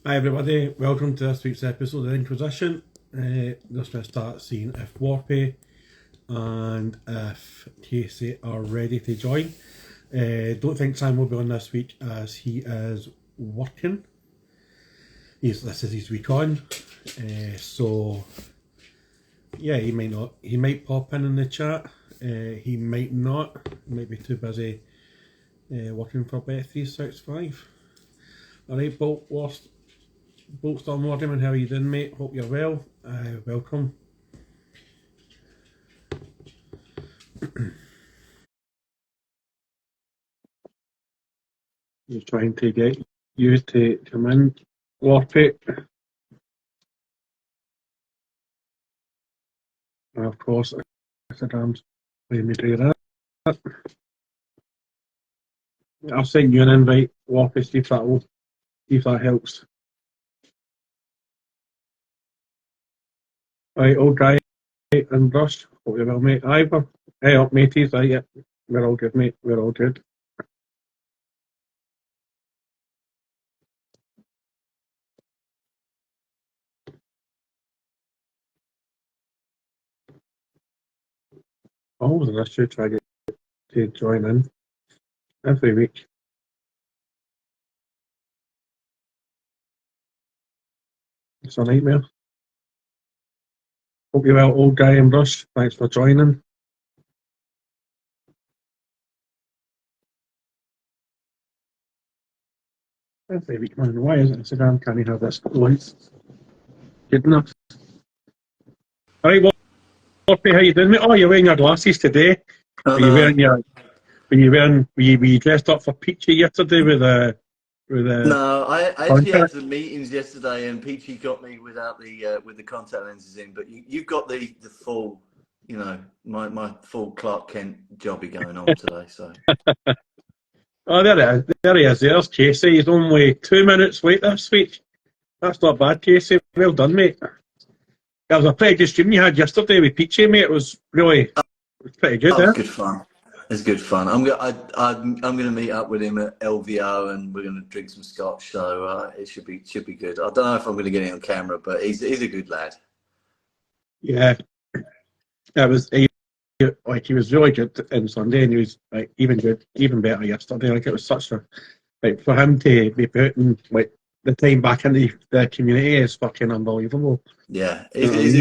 Hi everybody, welcome to this week's episode of Inquisition. Just going to start seeing if Warpy and if Casey are ready to join. Don't think Sam will be on this week as he is working. This is his week on. So yeah, he might not. He might pop in the chat. He might not. He might be too busy working for Bet365. Alright, Boltstorm Mortimer, how are you doing, mate? Hope you're well. Welcome. Just trying to get you to come in, Warpy. And of course, Instagram's letting me do that. I'll send you an invite, Warpy, see if that helps. Right, old guy and Brush. Hope you're well, mate. Ivor. Hey up, mateys. Right, yeah. We're all good, mate. We're all good. Always an issue trying to join in every week. It's a nightmare. Hope you're well, old guy and Brush. Thanks for joining. Every week, man. Why isn't Instagram? Can you have this going? Good enough. All right, Warpy, how you doing, mate? Oh, you're wearing your glasses today. Were you wearing your? Were you dressed up for Peachy yesterday with a? No, I actually had some meetings yesterday, and Peachy got me without the with the contact lenses in. But you've got the full, you know, my full Clark Kent jobby going on today. So. Oh, there it is. There he is. There's Casey. He's only 2 minutes late this week. That's not bad, Casey. Well done, mate. That was a pretty good stream you had yesterday with Peachy, mate. It was pretty good. That was good fun. It's good fun. I'm gonna meet up with him at LVO, and we're gonna drink some scotch. So it should be good. I don't know if I'm gonna get it on camera, but he's a good lad. Yeah, that was. He was really good on Sunday, and he was like even better yesterday. Like it was such a for him to be putting like the time back into the community is fucking unbelievable. Yeah, he's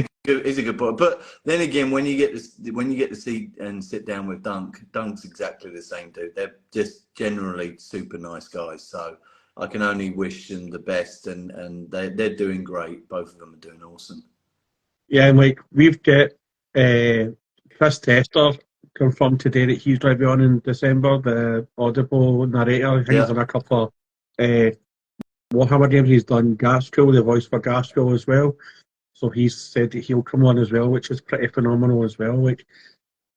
a good boy. But then again, when you get to see and sit down with Dunk's exactly the same dude. They're just generally super nice guys. So I can only wish them the best, and they're doing great. Both of them are doing awesome. Yeah, and like we've got Chris Tester confirmed today that he's going to be on in December, the Audible narrator. I think he's done a couple of Warhammer games. He's done Gaskell, the voice for Gaskell as well. So he's said that he'll come on as well, which is pretty phenomenal as well. Like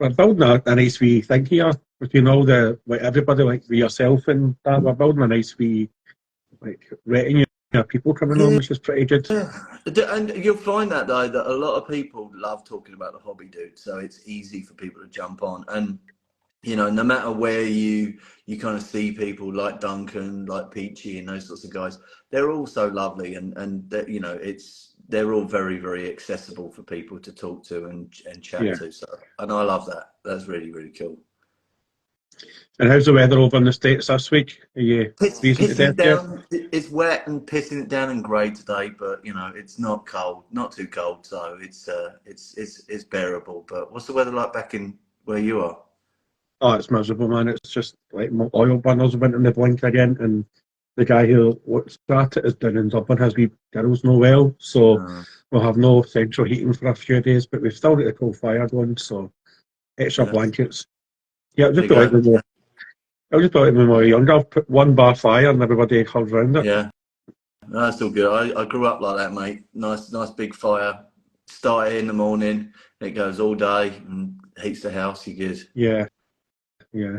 we're building a nice wee thing here between all the everybody, like yourself and that. We're building a nice wee retinue of people coming on, which is pretty good. And you'll find that though that a lot of people love talking about the hobby, dude. So it's easy for people to jump on, and you know, no matter where you kind of see people like Duncan, like Peachy, and those sorts of guys, they're all so lovely, and you know, they're all very, very accessible for people to talk to and chat to. So, and I love that. That's really, really cool. And how's the weather over in the States this week? Are you freezing to death down? It's wet and pissing it down and grey today, but you know, it's not cold, not too cold, so it's bearable. But what's the weather like back in where you are? Oh, it's miserable, man. It's just like oil burners went in the blink again, and the guy who started is down in Dublin has wee girls no well, so we'll have no central heating for a few days, but we've still got the coal fire going, so extra blankets. Yeah, just like I was just like when we were younger, put one bar fire and everybody huddled around it. Yeah, that's all good. I grew up like that, mate. Nice big fire. Start it in the morning. It goes all day and heats the house. You're good. Yeah.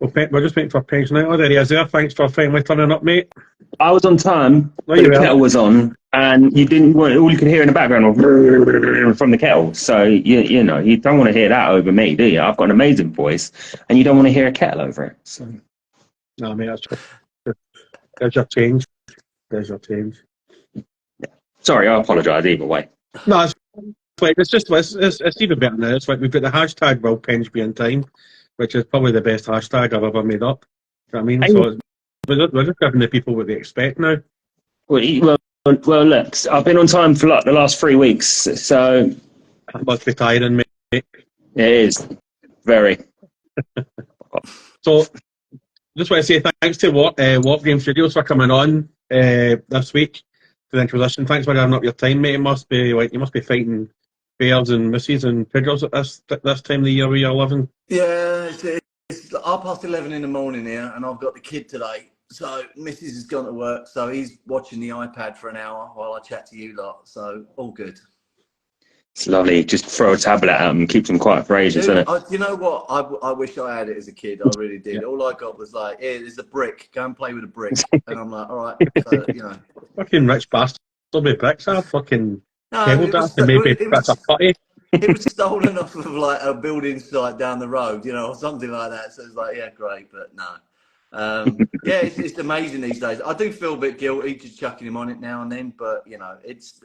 Well, we're just waiting for Peg's now. Oh, there he is there. Thanks for finally turning up, mate. I was on time, but the kettle was on, and all you could hear in the background was from the kettle. So you know you don't want to hear that over me, do you? I've got an amazing voice, and you don't want to hear a kettle over it. So. No, mate, there's your change. There's your change. Sorry, I apologise either way. No, it's even better now. It's like we've got the hashtag Will Penge be in time, which is probably the best hashtag I've ever made up. Do you know what I mean? Hey. So we're just giving the people what they expect now. Well, look, I've been on time for like the last 3 weeks, so That must be tiring, mate. it is very. So just want to say thanks to Warp Game Studios for coming on this week to the Inquisition. Thanks for giving up your time, mate. It must be like you must be fighting bears and misses and pigeons at this time of the year where you're living. Yeah, it's 11:30 in the morning here, and I've got the kid today. So Mrs. has gone to work, so he's watching the iPad for an hour while I chat to you lot. So all good. It's lovely. Just throw a tablet at them, keep them quiet for ages, isn't it? You know what? I wish I had it as a kid. I really did. All I got was like, "Here, there's a brick. Go and play with a brick." And I'm like, "All right." So, you know, Fucking rich bastard with bricks are fucking no, cable dust and maybe that's a putty. it was stolen off of like a building site down the road, you know, or something like that. So it's like, yeah, great, but no. Yeah, it's amazing these days. I do feel a bit guilty just chucking him on it now and then, but you know,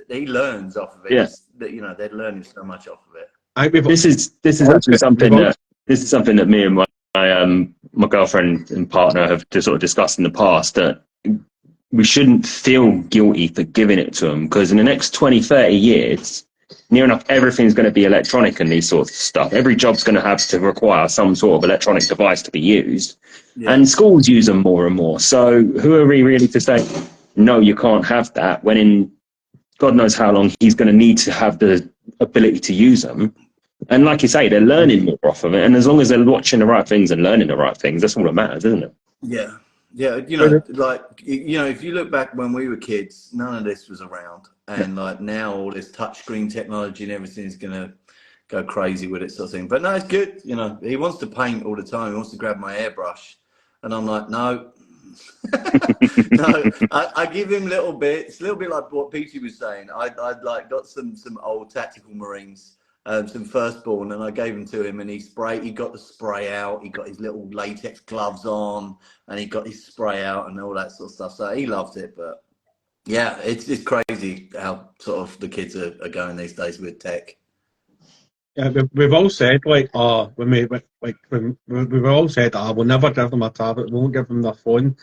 he learns off of it. Yeah. You know, they're learning so much off of it. This is actually something that me and my girlfriend and partner have just sort of discussed in the past, that we shouldn't feel guilty for giving it to them, because in the next 20-30 years, near enough everything's going to be electronic and these sorts of stuff. Every job's going to have to require some sort of electronic device to be used. Yeah. And schools use them more and more. So who are we really to say, no, you can't have that, when in God knows how long he's going to need to have the ability to use them. And like you say, they're learning more off of it. And as long as they're watching the right things and learning the right things, that's all that matters, isn't it? Yeah. Yeah. You know, like, you know, if you look back when we were kids, none of this was around. And like now all this touchscreen technology and everything is going to go crazy with it, sort of thing. But no, it's good. You know, he wants to paint all the time. He wants to grab my airbrush. And I'm like, no. No, I give him little bits, a little bit like what Peachy was saying. I'd like got some old tactical Marines, some firstborn, and I gave them to him, and he got the spray out, he got his little latex gloves on, and he got his spray out and all that sort of stuff. So he loved it. But yeah, it's crazy how sort of the kids are going these days with tech. Yeah, we've all said we've all said, we'll never give them a tablet, we won't give them their phone.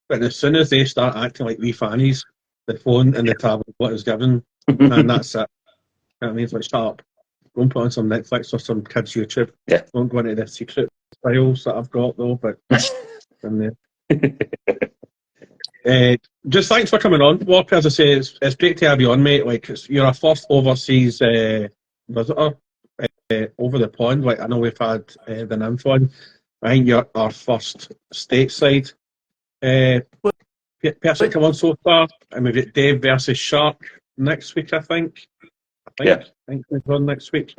But as soon as they start acting like wee fannies, the phone and the tablet what is given, and that's it. That means like, shut up. Go and put on some Netflix or some kids YouTube. Yeah. Don't go into the secret files that I've got though, but from there. Just thanks for coming on, Walker. As I say, it's great to have you on, mate. Like you're our first overseas visitor over the pond. Like I know we've had the nymph on. I think you're our first stateside person come on so far, and we've got Dave versus Shark next week. I think we're on next week.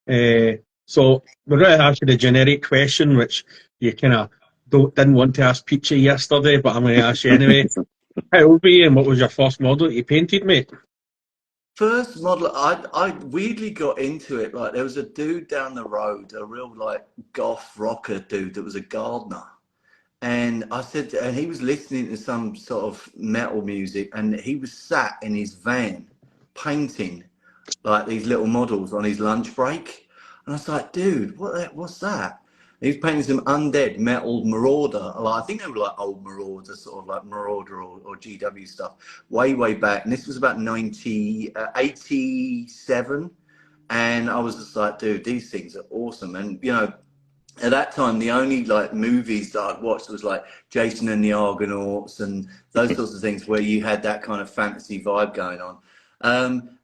So we're going to ask you the generic question, which you kind of didn't want to ask Peachy yesterday, but I'm going to ask you anyway. How old were you, and what was your first model that you painted, mate? First model, I weirdly got into it. Like there was a dude down the road, a real like goth rocker dude that was a gardener, and I said, and he was listening to some sort of metal music, and he was sat in his van painting like these little models on his lunch break, and I was like, dude, what's that? He was painting some undead metal Marauder. Like, I think they were like old Marauder, sort of like Marauder or GW stuff, way back. And this was about 87. And I was just like, dude, these things are awesome. And, you know, at that time, the only like movies that I'd watched was like Jason and the Argonauts and those sorts of things where you had that kind of fantasy vibe going on.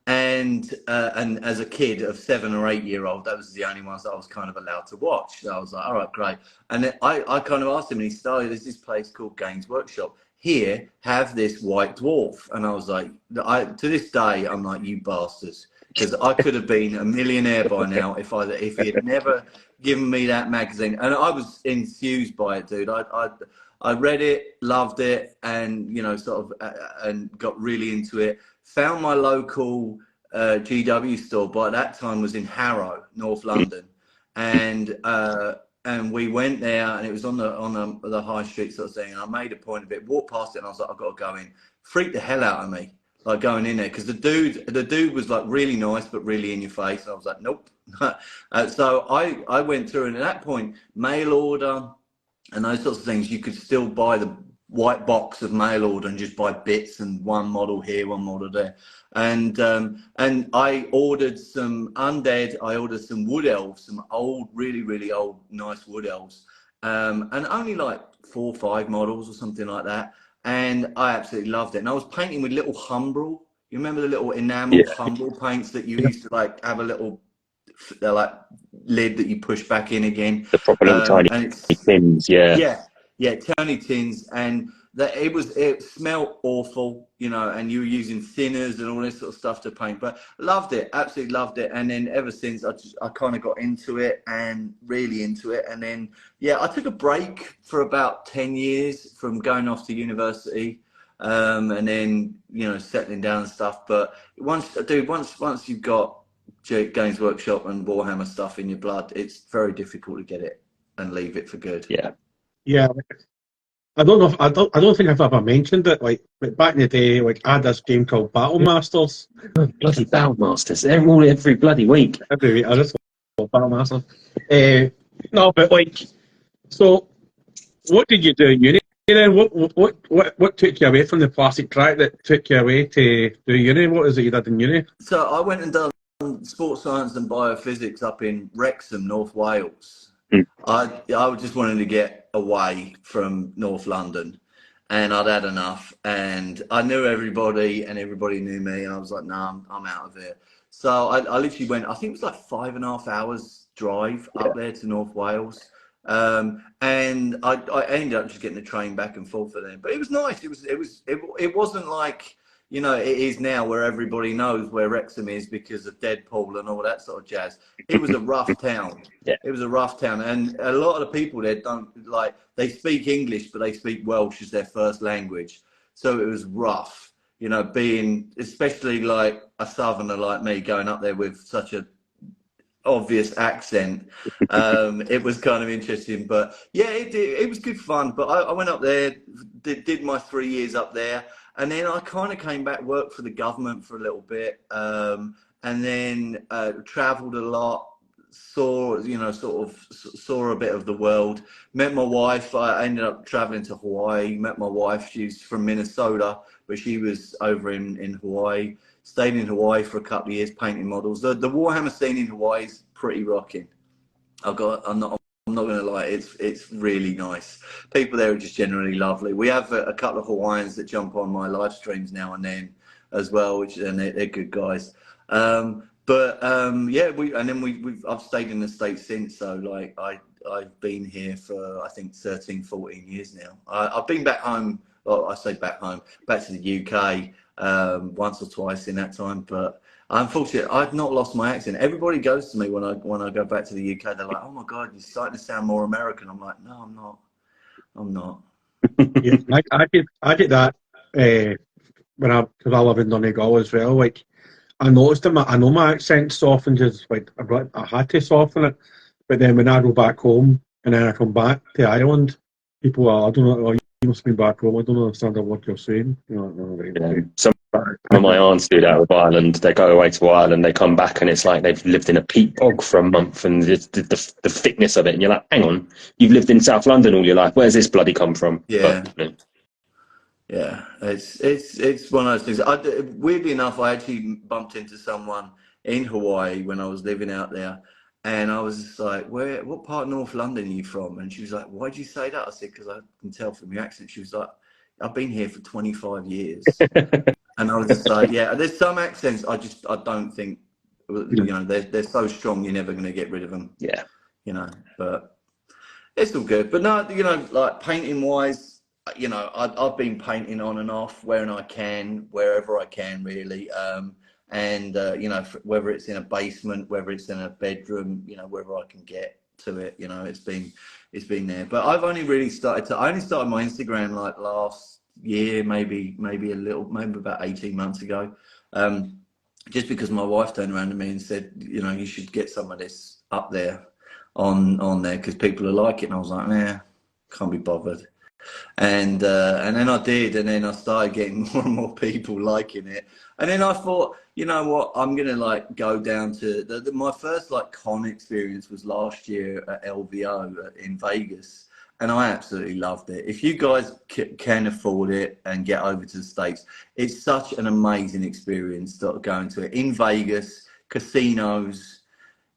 And as a kid of 7 or 8 year old, that was the only ones that I was kind of allowed to watch. So I was like, all right, great. And then I kind of asked him, and he started, there's this place called Games Workshop. Here, have this white dwarf. And I was like, to this day, I'm like, you bastards. Because I could have been a millionaire by now if he had never given me that magazine. And I was enthused by it, dude. I read it, loved it, and, you know, sort of, and got really into it. Found my local GW store, by that time was in Harrow, North London, and we went there, and it was on the high street sort of thing. And I made a point of it, walked past it, and I was like, I've got to go in. Freaked the hell out of me. like going in there, because the dude was like really nice but really in your face. And I was like, nope. So I went through, and at that point, mail order and those sorts of things, you could still buy the white box of mail order and just buy bits and one model here, one model there. And I ordered some undead. I ordered some wood elves, some old, really, really old, nice wood elves, and only like 4 or 5 models or something like that. And I absolutely loved it. And I was painting with little Humbrol. You remember the little enamel Humbrol paints that you used to like have a little, they're like lid that you push back in again. The proper little tiny And it's things, yeah. yeah, tiny tins, and that it smelled awful, and you were using thinners and all this sort of stuff to paint, but loved it, absolutely loved it. And then ever since I kind of got into it and really into it. And then I took a break for about 10 years from going off to university, and then settling down and stuff. But once you've got Games Workshop and Warhammer stuff in your blood, it's very difficult to get it and leave it for good. Yeah, I don't know if I don't think I've ever mentioned it. Like back in the day, like I had this game called Battle Masters. Bloody Battle Masters! Every bloody week. Every week, I just love Battle Masters. No, but like, so what did you do in uni then? What took you away from the plastic track that took you away to do uni? What is it you did in uni? So I went and done sports science and biophysics up in Wrexham, North Wales. I just wanted to get away from North London, and I'd had enough, and I knew everybody and everybody knew me, and I was like, nah, I'm out of it. So I literally went, I think it was like 5.5 hours drive up there to North Wales. And I ended up just getting the train back and forth for them, but it was nice. It wasn't like, it is now, where everybody knows where Wrexham is because of Deadpool and all that sort of jazz. It was a rough town. It was a rough town, and a lot of the people there they speak English, but they speak Welsh as their first language. So it was rough, being, especially like a southerner like me, going up there with such a obvious accent. It was kind of interesting, but it was good fun. But I went up there, did my 3 years up there, and then I kind of came back, worked for the government for a little bit, and then traveled a lot, saw a bit of the world, met my wife. I ended up traveling to Hawaii, met my wife. She's from Minnesota, but she was over in Hawaii. Stayed in Hawaii for a couple of years painting models. The Warhammer scene in Hawaii is pretty rocking. I'm not going to lie, it's really nice. People there are just generally lovely. We have a couple of Hawaiians that jump on my live streams now and then as well, and they're good guys. I've stayed in the States since. So like I've been here for I think 13, 14 years now. I've been back home. Well, I say back home, back to the UK once or twice in that time, but unfortunately, I've not lost my accent. Everybody goes to me when I go back to the UK. They're like, "Oh my God, you're starting to sound more American." I'm like, "No, I'm not. I'm not." Yeah, I get that because I live in Donegal as well. Like I noticed that I know my accent softened, just like I had to soften it. But then when I go back home and then I come back to Ireland, people are, I don't know, oh, you must be back home. I don't understand what you're saying. Some of my aunts do that with Ireland. They go away to Ireland, they come back, and it's like they've lived in a peat bog for a month, and the thickness of it, and you're like, hang on, you've lived in South London all your life. Where's this bloody come from? Yeah. But, yeah, it's one of those things. Weirdly enough, I actually bumped into someone in Hawaii when I was living out there, and I was just like, what part of North London are you from? And she was like, why'd you say that? I said, because I can tell from your accent. She was like, I've been here for 25 years. And I was just like, yeah, there's some accents I don't think, they're so strong, you're never going to get rid of them. Yeah. But it's all good. But no, like painting wise, I've been painting on and off wherever I can, really. Whether it's in a basement, whether it's in a bedroom, wherever I can get to it, it's been there. But I've only really started my Instagram like last year, maybe about 18 months ago. Just because my wife turned around to me and said, you should get some of this up there on there because people are like it. And I was like, can't be bothered. And then I did, and then I started getting more and more people liking it. And then I thought, you know what, I'm gonna like go down to my first like con experience was last year at LVO in Vegas, and I absolutely loved it. If you guys can afford it and get over to the States, it's such an amazing experience going to it in Vegas, casinos,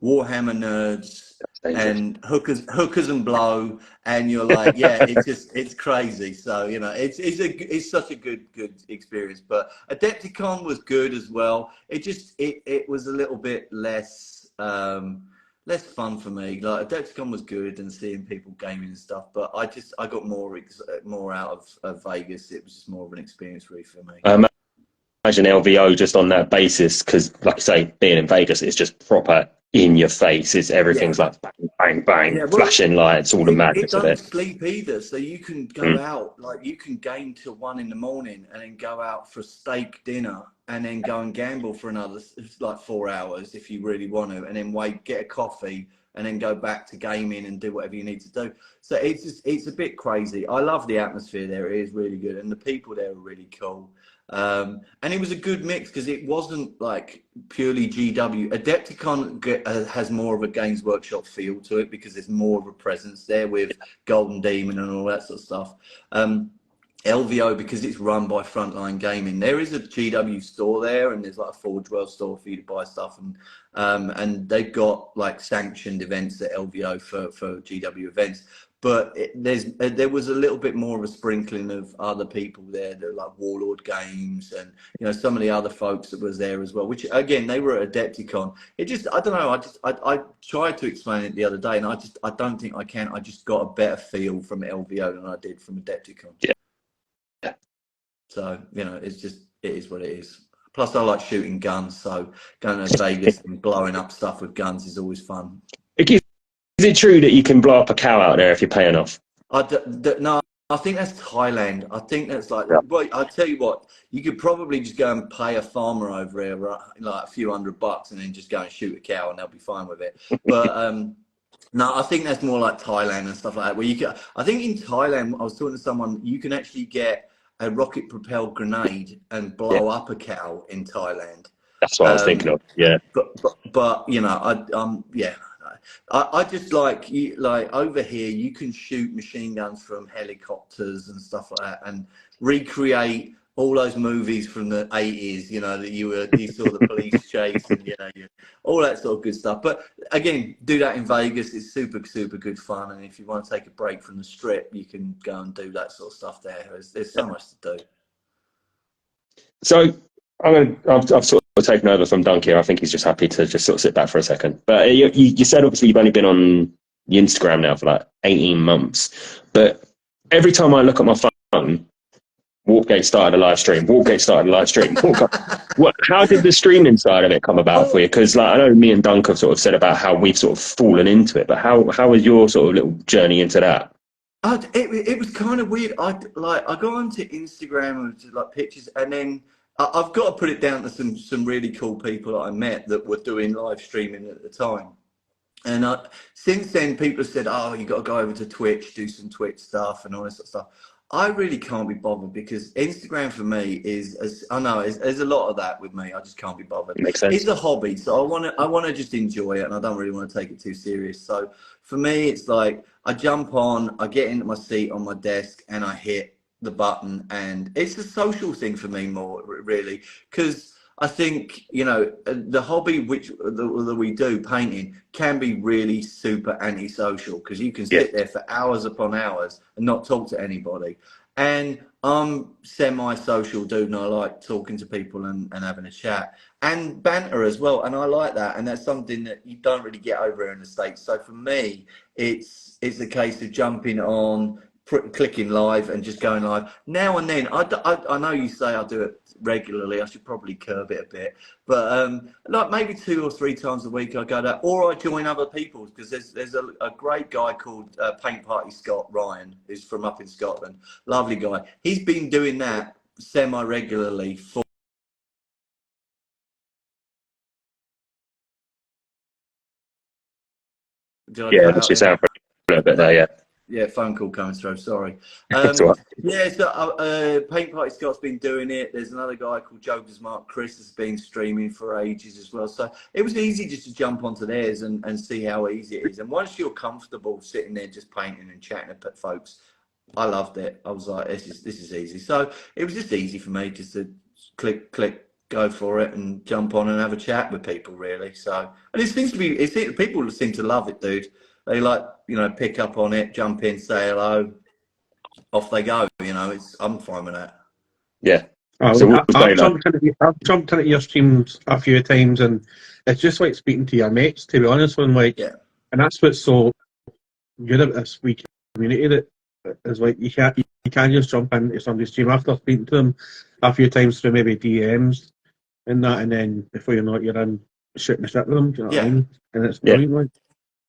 Warhammer nerds, Dangerous. and hookers and blow, and you're like, yeah, it's crazy. So you know, it's such a good experience. But Adepticon was good as well. It was a little bit less fun for me. Like Adepticon was good and seeing people gaming and stuff, but I got more out of Vegas. It was just more of an experience really for me. Imagine LVO just on that basis, because like I say, being in Vegas, it's just proper in your face. It's Yeah. everything's like bang, bang, bang, Yeah, well, flashing lights, all the it madness of doesn't it. sleep either. So you can go out, like you can game till 1 in the morning and then go out for steak dinner and then go and gamble for another like 4 hours if you really want to, and then wait, get a coffee and then go back to gaming and do whatever you need to do. So it's a bit crazy. I love the atmosphere there. It is really good. And the people there are really cool. And it was a good mix because it wasn't like purely GW. Adepticon has more of a Games Workshop feel to it because there's more of a presence there with Golden Demon and all that sort of stuff. LVO, because it's run by Frontline Gaming, there is a GW store there, and there's like a Forge World store for you to buy stuff, and they've got like sanctioned events at LVO for GW events. But there was a little bit more of a sprinkling of other people there, that like Warlord Games and you know some of the other folks that was there as well. Which again, they were at Adepticon. It just I don't know. I tried to explain it the other day, and I don't think I can. I just got a better feel from LVO than I did from Adepticon. Yeah. So you know, it is what it is. Plus, I like shooting guns, so going to Vegas and blowing up stuff with guns is always fun. Is it true that you can blow up a cow out there if you pay enough? No, I think that's Thailand. I think that's like, Yeah. well, I'll tell you what, you could probably just go and pay a farmer over here, right, like a few $100 and then just go and shoot a cow and they'll be fine with it. But no, I think that's more like Thailand and stuff like that. Where you can, I think in Thailand, I was talking to someone, you can actually get a rocket propelled grenade and blow up a cow in Thailand. That's what I was thinking of. Yeah. But you know, yeah. I just like you like over here you can shoot machine guns from helicopters and stuff like that and recreate all those movies from the 80s, you know, that you saw the police chase and you know all that sort of good stuff. But again, do that in Vegas. It's super good fun, and if you want to take a break from the strip, you can go and do that sort of stuff there. There's so much to do. So I've sort of taken over from Dunk here. I think he's just happy to just sort of sit back for a second. But you said obviously you've only been on the Instagram now for like 18 months. But every time I look at my phone, Warpgate started a live stream. Warpgate started a live stream. How did the streaming side of it come about for you? Because like I know me and Dunk have sort of said about how we've sort of fallen into it. But how was your sort of little journey into that? It was kind of weird. I got onto Instagram with like pictures, and then I've got to put it down to some really cool people that I met that were doing live streaming at the time. And since then, people have said, "Oh, you got to go over to Twitch, do some Twitch stuff, and all this sort of stuff." I really can't be bothered because Instagram for me I know there's a lot of that with me. I just can't be bothered. It makes sense. It's a hobby, so I want to just enjoy it, and I don't really want to take it too serious. So for me, it's like I jump on, I get into my seat on my desk, and I hit the button, and it's a social thing for me more really because. I think, you know, the hobby that we do, painting, can be really super antisocial because you can sit there for hours upon hours and not talk to anybody. And I'm semi-social dude and I like talking to people and having a chat and banter as well. And I like that. And that's something that you don't really get over here in the States. So for me, it's a case of jumping on, clicking live and just going live now and then. I know you say I do it regularly. I should probably curb it a bit, but like maybe 2 or 3 times a week I go that, or I join other people's because there's a great guy called Paint Party Scott Ryan, who's from up in Scotland. Lovely guy. He's been doing that semi-regularly for. Yeah, that's your sound for a little bit there. Yeah. Yeah, phone call coming through. Sorry. That's all right. Yeah, so Paint Party Scott's been doing it. There's another guy called Joker's Mark Chris has been streaming for ages as well. So it was easy just to jump onto theirs and see how easy it is. And once you're comfortable sitting there just painting and chatting at folks, I loved it. I was like, this is easy. So it was just easy for me just to click, go for it and jump on and have a chat with people, really. So, and it seems to be, people seem to love it, dude. They like, pick up on it, jump in, say hello, off they go. I'm fine with that. Yeah. So I've jumped into your streams a few times, and it's just like speaking to your mates, to be honest. And and that's what's so good about this wee community, that is like you can't just jump into somebody's stream after speaking to them a few times through maybe DMs and that, and then before you know it, you're in shooting the shit with them. Do you know what I mean? And it's brilliant.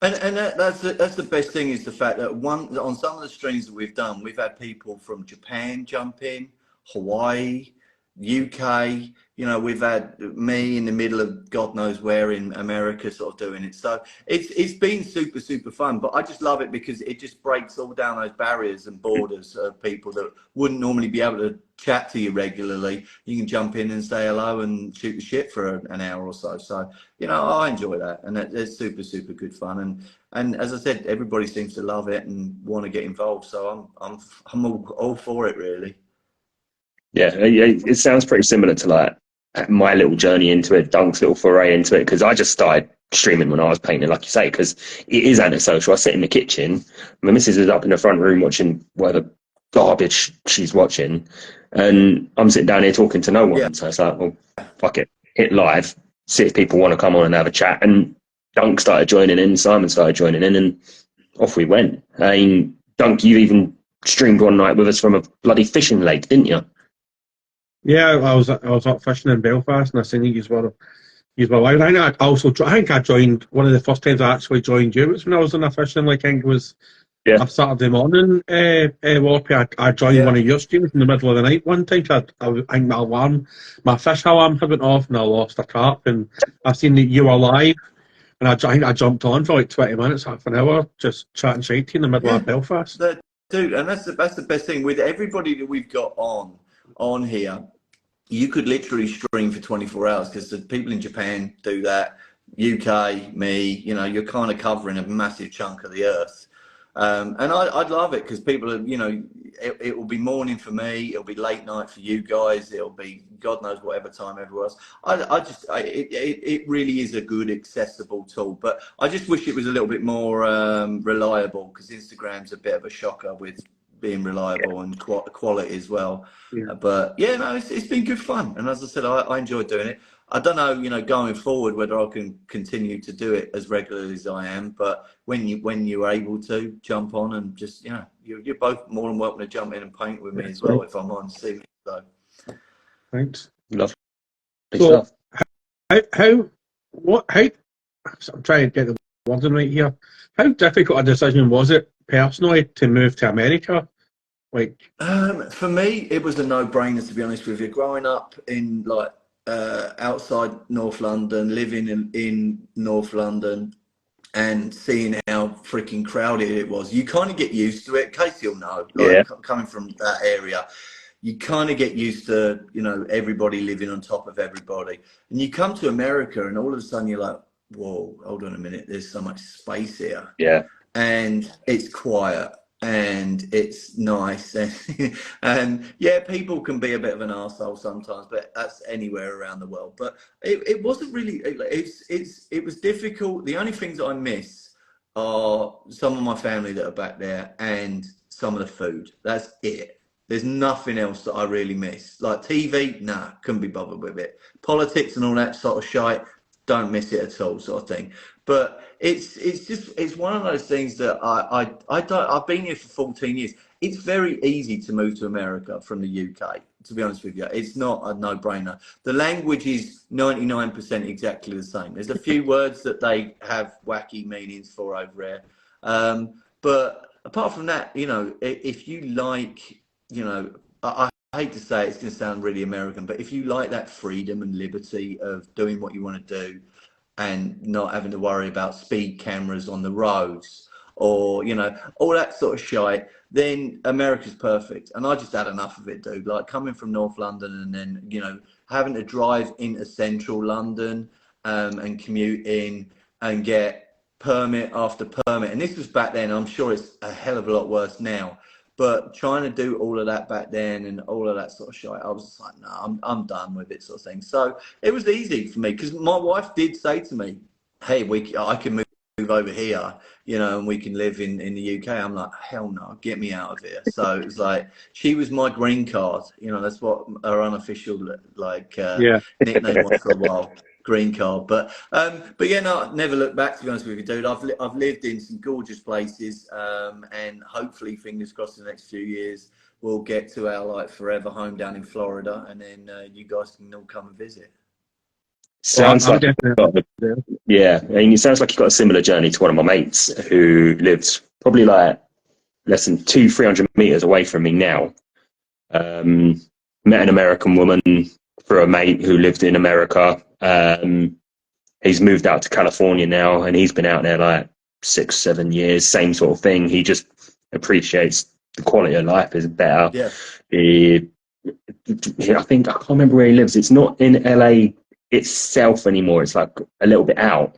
And that's the best thing, is the fact that on some of the streams that we've done, we've had people from Japan jump in, Hawaii, UK. We've had me in the middle of God knows where in America sort of doing it. So it's been super, super fun. But I just love it because it just breaks all down those barriers and borders of people that wouldn't normally be able to chat to you regularly. You can jump in and say hello and shoot the shit for an hour or so. So, I enjoy that. And it's super, super good fun. And as I said, everybody seems to love it and want to get involved. So I'm all for it, really. Yeah, it sounds pretty similar to like my little journey into it, Dunk's little foray into it, because I just started streaming when I was painting, like you say, because it is antisocial. I sit in the kitchen, my missus is up in the front room watching whatever garbage she's watching, and I'm sitting down here talking to no one. Yeah. So it's like, well, fuck it, hit live, see if people want to come on and have a chat. And Dunk started joining in, Simon started joining in, and off we went. I mean, Dunk, you even streamed one night with us from a bloody fishing lake, didn't you? Yeah, I was up fishing in Belfast, and I seen you were live. I think I joined one of the first times I actually joined you was when I was on a fishing lake. I think it was a Saturday morning. Warpy, I joined one of your streams in the middle of the night one time. I think my fish alarm had went off, and I lost a carp. And I seen that you were live, and I jumped on for like 20 minutes, half an hour, just chatting shit to you in the middle of Belfast. Dude, and that's the best thing with everybody that we've got on here. You could literally stream for 24 hours because the people in Japan do that, UK, me, you're kind of covering a massive chunk of the earth. And I'd love it because people are, it will be morning for me, it'll be late night for you guys, it'll be God knows whatever time everywhere else. It really is a good, accessible tool, but I just wish it was a little bit more reliable, because Instagram's a bit of a shocker with being reliable and quality as well. But it's been good fun, and as I said, I enjoy doing it. I don't know, going forward whether I can continue to do it as regularly as I am, but when you're able to jump on and just you're both more than welcome to jump in and paint with me as well if I'm on see me. So thanks. Love. So how I'm trying to get the words right here. How difficult a decision was it personally to move to America? For me, it was a no-brainer, to be honest with you. Growing up in outside North London, living in North London, and seeing how freaking crowded it was, you kind of get used to it. Casey will know, coming from that area, you kind of get used to everybody living on top of everybody, and you come to America, and all of a sudden you're like, whoa, hold on a minute, there's so much space here. And it's quiet and it's nice, and people can be a bit of an arsehole sometimes, but that's anywhere around the world. But it wasn't really, it was difficult. The only things that I miss are some of my family that are back there and some of the food. That's it. There's nothing else that I really miss. Like TV, nah, couldn't be bothered with it. Politics and all that sort of shite, don't miss it at all, sort of thing. But it's one of those things that I've been here for 14 years. It's very easy to move to America from the UK, to be honest with you. It's not a no-brainer. The language is 99% exactly the same. There's a few words that they have wacky meanings for over there. But apart from that, if you like, I hate to say it, it's going to sound really American, but if you like that freedom and liberty of doing what you want to do and not having to worry about speed cameras on the roads, or, you know, all that sort of shite, then America's perfect. And I just had enough of it, dude. Like coming from North London and then, you know, having to drive into central London and commute in and get permit after permit. And this was back then. I'm sure it's a hell of a lot worse now. But trying to do all of that back then and all of that sort of shit, I was just like, no, I'm done with it, sort of thing. So it was easy for me because my wife did say to me, hey, I can move over here, you know, and we can live in the UK. I'm like, hell no, get me out of here. So it was like, she was my green card, you know, that's what her unofficial like nickname was for a while. Green card, but yeah, no, never look back, to be honest with you, dude. I've lived in some gorgeous places, and hopefully, fingers crossed, in the next few years, we'll get to our like forever home down in Florida, and then you guys can all come and visit. Sounds I'm like yeah, I mean, it sounds like you got a similar journey to one of my mates who lived probably like less than 300 meters away from me now. Met an American woman through a mate who lived in America. He's moved out to California now, and he's been out there like 6-7 years. Same sort of thing. He just appreciates the quality of life is better. Yeah. I think I can't remember where he lives. It's not in LA itself anymore. It's like a little bit out.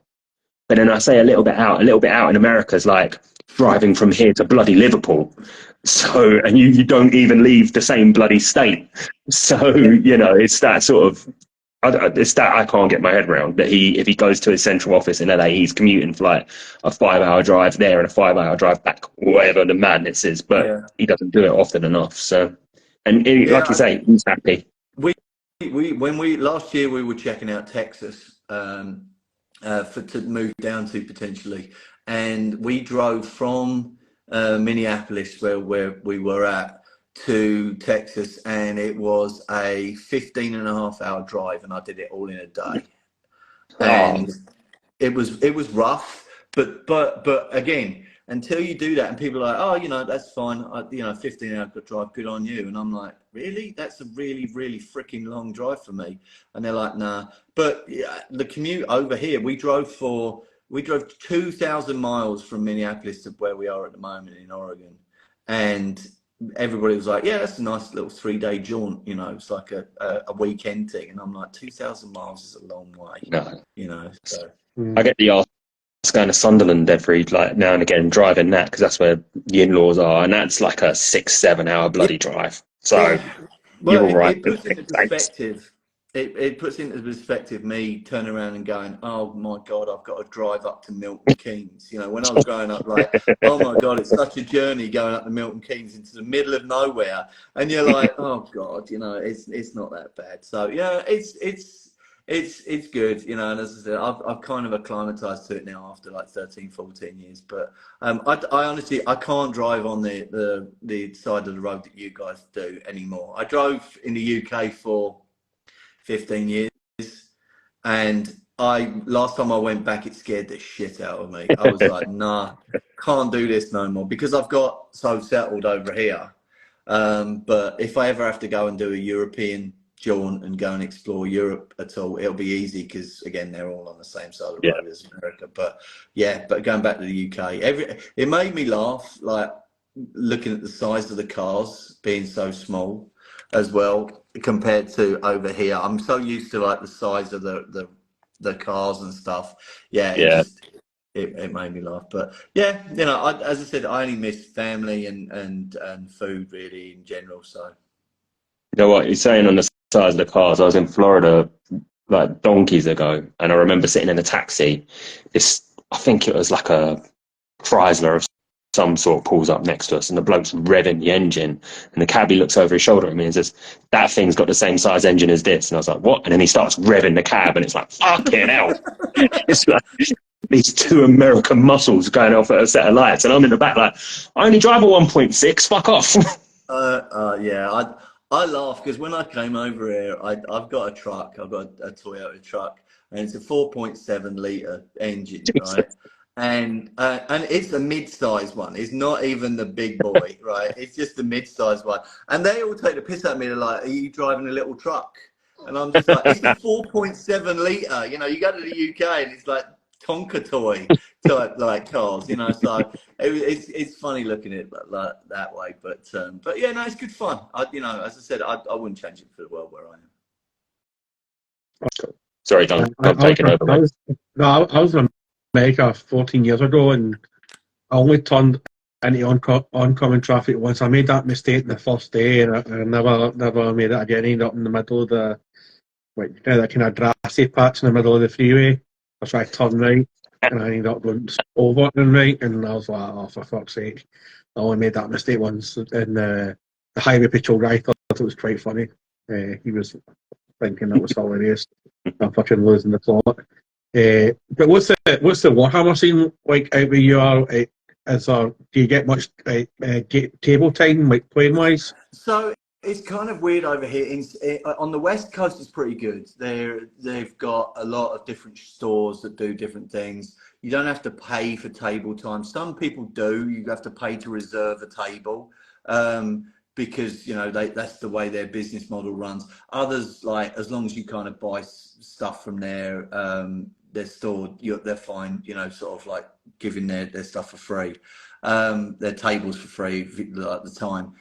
But then I say a little bit out in America is like driving from here to bloody Liverpool. So, and you don't even leave the same bloody state. So, you know, it's that sort of, it's that I can't get my head around that if he goes to his central office in LA, he's commuting for like a 5-hour drive there and a 5-hour drive back, whatever the madness is, but he doesn't do it often enough. So, and like you say, he's happy. When we last year we were checking out Texas to move down to potentially, and we drove from Minneapolis where we were at to Texas, and it was a 15.5-hour drive, and I did it all in a day. And it was rough, but again, until you do that and people are like, oh, you know, that's fine, you know, 15-hour drive, good on you. And I'm like, really? That's a really, really freaking long drive for me. And they're like, nah. But yeah, the commute over here, we drove 2,000 miles from Minneapolis to where we are at the moment in Oregon. And everybody was like, yeah, that's a nice little 3-day jaunt, you know, it's like a weekend thing. And I'm like, 2,000 miles is a long way, you know. So I get the ask going to Sunderland every like now and again, driving that because that's where the in-laws are, and that's like a 6-7 hour bloody drive. So well, you're all right. It puts into perspective. It puts into perspective me turning around and going, oh my God, I've got to drive up to Milton Keynes. You know, when I was growing up, like, oh my God, it's such a journey going up to Milton Keynes into the middle of nowhere, and you're like, oh God, you know, it's not that bad. So yeah, it's good, you know. And as I said, I've kind of acclimatized to it now after like 13-14 years. But I honestly, I can't drive on the side of the road that you guys do anymore. I drove in the UK for 15 years, and last time I went back, it scared the shit out of me. I was like, nah, can't do this no more, because I've got so settled over here. But if I ever have to go and do a European jaunt and go and explore Europe at all, it'll be easy, because again, they're all on the same side of the road as America. But yeah, but going back to the UK, it made me laugh, like looking at the size of the cars being so small as well compared to over here. I'm so used to like the size of the cars and stuff. It made me laugh. But yeah, you know, as I said, I only miss family and food really in general. So you know what you're saying on the size of the cars. I was in Florida like donkeys ago, and I remember sitting in a taxi. I think it was like a Chrysler of some sort pulls up next to us, and the bloke's revving the engine, and the cabbie looks over his shoulder at me and says, that thing's got the same size engine as this. And I was like, what? And then he starts revving the cab, and it's like, fucking hell. It's like these two American muscles going off at a set of lights, and I'm in the back like, I only drive a 1.6, fuck off. Yeah, I laugh because when I came over here, I've got a truck. I've got a Toyota truck, and it's a 4.7 litre engine, right? And it's a mid-sized one. It's not even the big boy, right? It's just the mid-sized one. And they all take the piss out of me. They're like, are you driving a little truck? And I'm just like, it's a 4.7 litre. You know, you go to the UK and it's like Tonka toy type like cars, you know. So it's funny looking at it like that way. But yeah, no, it's good fun. You know, as I said, I wouldn't change it for the world where I am. Sorry, Duncan, I'm taking over, mate. I was in America 14 years ago, and I only turned into oncoming traffic once. I made that mistake the first day, and I never made it again. I ended up in the middle of the that kind of grassy patch in the middle of the freeway. I tried to turn right, and I ended up going over and right, and I was like, oh, for fuck's sake. I only made that mistake once, and the highway patrol guy thought it was quite funny. He was thinking that was hilarious. I'm fucking losing the plot. But what's the Warhammer scene like out where you are? Do you get much table time, like playing wise? So it's kind of weird over here. On the West Coast, it's pretty good. They've got a lot of different stores that do different things. You don't have to pay for table time. Some people do. You have to pay to reserve a table. Because, you know, that's the way their business model runs. Others, like, as long as you kind of buy stuff from their store, they're fine, you know, sort of like giving their stuff for free, their tables for free at the time.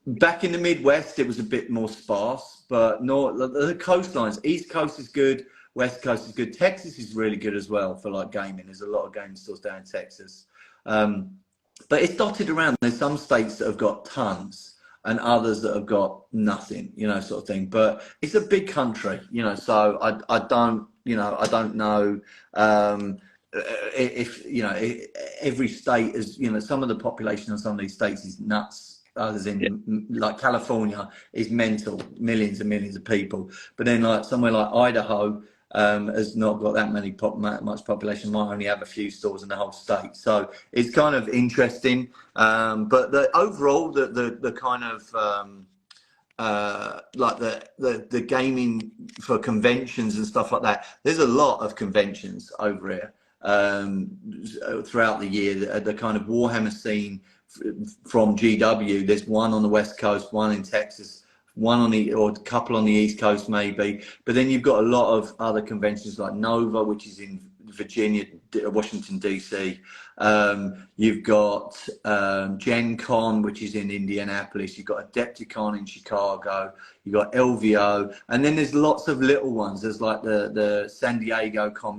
Back in the Midwest, it was a bit more sparse, but the coastlines, East Coast is good, West Coast is good. Texas is really good as well for like gaming. There's a lot of gaming stores down in Texas. But it's dotted around. There's some states that have got tons and others that have got nothing, you know, sort of thing. But it's a big country, you know, so I don't know if, you know, every state is, you know, some of the population of some of these states is nuts. Others like California is mental, millions and millions of people. But then like somewhere like Idaho, has not got that much population, might only have a few stores in the whole state, so it's kind of interesting. But overall the kind of like the gaming for conventions and stuff like that, there's a lot of conventions over here throughout the year. The kind of Warhammer scene from GW, there's one on the West Coast, one in Texas, one or a couple on the East Coast maybe, but then you've got a lot of other conventions like Nova, which is in Virginia, Washington DC. You've got Gen Con, which is in Indianapolis. You've got Adepticon in Chicago. You've got LVO, and then there's lots of little ones. There's like the San Diego con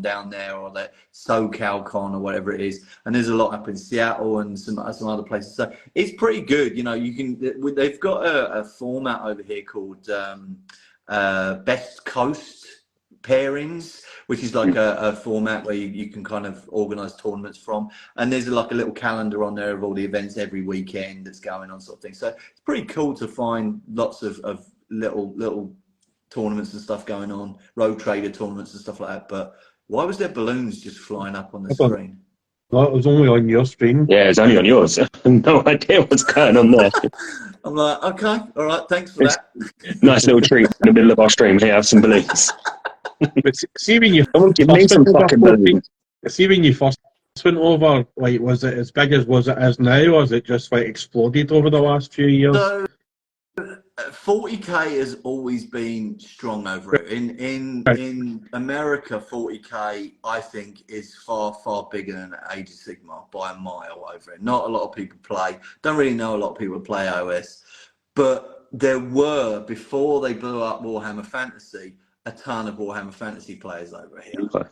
down there, or the SoCal Con, or whatever it is. And there's a lot up in Seattle and some other places. So it's pretty good. You know, they've got a format over here called Best Coast pairings, which is like a format where you can kind of organize tournaments from, and there's like a little calendar on there of all the events every weekend that's going on, sort of thing. So it's pretty cool to find lots of little tournaments and stuff going on, road trader tournaments and stuff like that. But why was there balloons just flying up on the screen? Well, it was only on your screen. Yeah, it's only on yours. No idea what's going on there. I'm like, okay, all right, thanks for that. Nice little treat in the middle of our stream here. Have some balloons. But see when you Give me some fucking balloons. See when you first went over, like, was it as big as it is now, or has it just like exploded over the last few years? So 40k has always been strong over it. In America, 40k I think is far bigger than Age of Sigmar by a mile over it. Not a lot of people play. Don't really know a lot of people play OS, but there were, before they blew up Warhammer Fantasy, a ton of Warhammer Fantasy players over here. Okay.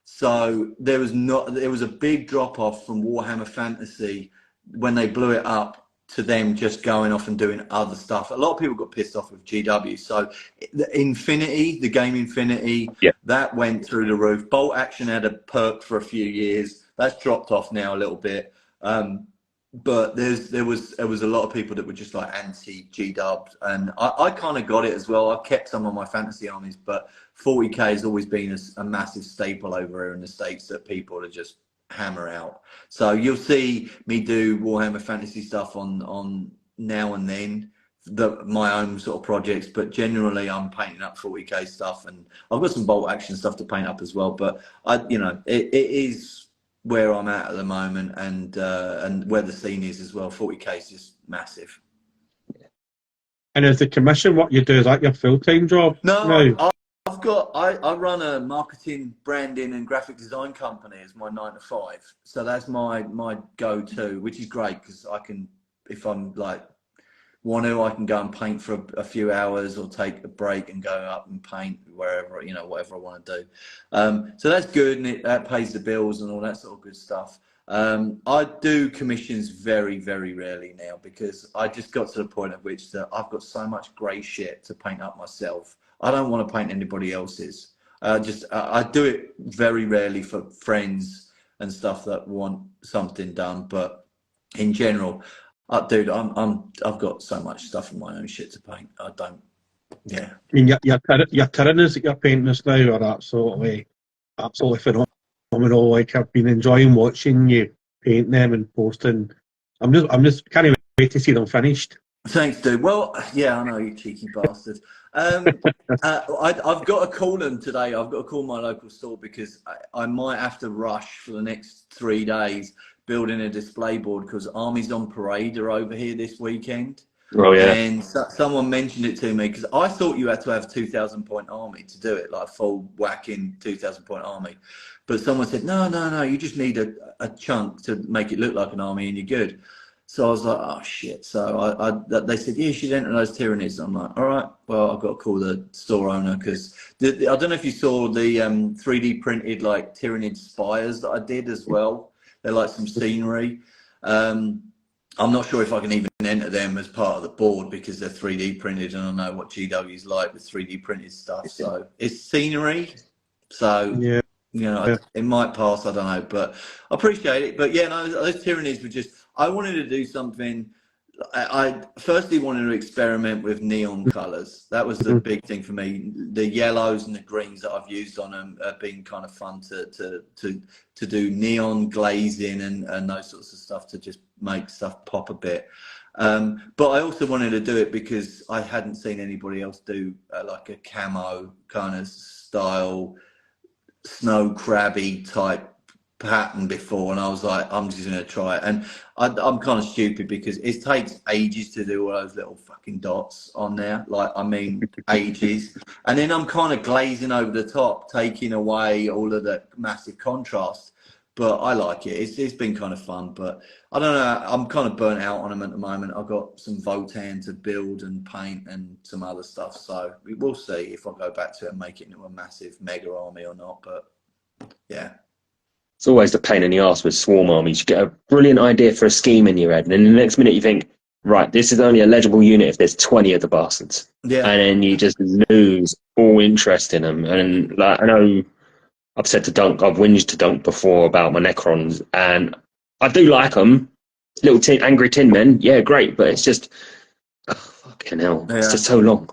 So there was a big drop off from Warhammer Fantasy when they blew it up to them just going off and doing other stuff. A lot of people got pissed off with GW. So the game Infinity, that went through the roof. Bolt Action had a perk for a few years. That's dropped off now a little bit. But there was a lot of people that were just like anti GW, and I kind of got it as well. I've kept some of my fantasy armies, but 40k has always been a massive staple over here in the States that people are just hammer out. So you'll see me do Warhammer Fantasy stuff on now and then, my own sort of projects, but generally I'm painting up 40k stuff, and I've got some Bolt Action stuff to paint up as well. But it is where I'm at the moment, and where the scene is as well. 40k is just massive. And is the commission what you do, is that your full-time job? No, I've I run a marketing, branding, and graphic design company as my 9 to 5. So that's my go-to, which is great because I can, if I'm like I can go and paint for a few hours or take a break and go up and paint wherever, whatever I want to do. So that's good, and that pays the bills and all that sort of good stuff. I do commissions very, very rarely now because I just got to the point at which that I've got so much grey shit to paint up myself. I don't want to paint anybody else's. I do it very rarely for friends and stuff that want something done, but in general, dude, I've got so much stuff in my own shit to paint. I don't. Yeah. I mean, your Tyrannies that you're painting us now are absolutely phenomenal. Like, I've been enjoying watching you paint them and posting. I'm just can't wait to see them finished. Thanks, dude. Well, yeah, I know, you cheeky bastard. I've got to call them today. I've got to call my local store because I might have to rush for the next 3 days building a display board because Armies on Parade are over here this weekend. Oh, yeah. And someone mentioned it to me because I thought you had to have 2,000 point army to do it, like full whacking 2,000 point army. But someone said, no, you just need a chunk to make it look like an army and you're good. So I was like, oh shit. So they said, yeah, you should enter those tyrannies. I'm like, all right, well, I've got to call the store owner because I don't know if you saw the 3D printed like Tyrannid spires that I did as well. They're like some scenery. I'm not sure if I can even enter them as part of the board because they're 3D printed and I know what GW's like with 3D printed stuff. So it's scenery. So, Yeah. It might pass, I don't know, but I appreciate it. But yeah, no, those tyrannies were just, I wanted to do something. I firstly wanted to experiment with neon colors. That was the big thing for me. The yellows and the greens that I've used on them have been kind of fun to do neon glazing and those sorts of stuff to just make stuff pop a bit. But I also wanted to do it because I hadn't seen anybody else do like a camo kind of style, snow crabby type pattern before, and I was like, I'm just gonna try it. And I'm kind of stupid because it takes ages to do all those little fucking dots on there, like I mean ages, and then I'm kind of glazing over the top, taking away all of the massive contrast. But I like it. It's been kind of fun, but I don't know, I'm kind of burnt out on them at the moment. I've got some Votan to build and paint and some other stuff, so we'll see if I go back to it and make it into a massive mega army or not. But yeah, It's always the pain in the arse with swarm armies. You get a brilliant idea for a scheme in your head, and then the next minute you think, right, this is only a legible unit if there's 20 of the bastards. yeah, And then you just lose all interest in them. And like, I know I've said to Dunk, I've whinged to Dunk before about my Necrons, and I do like them. Little angry tin men, yeah, great, but it's just, fucking hell, it's just so long.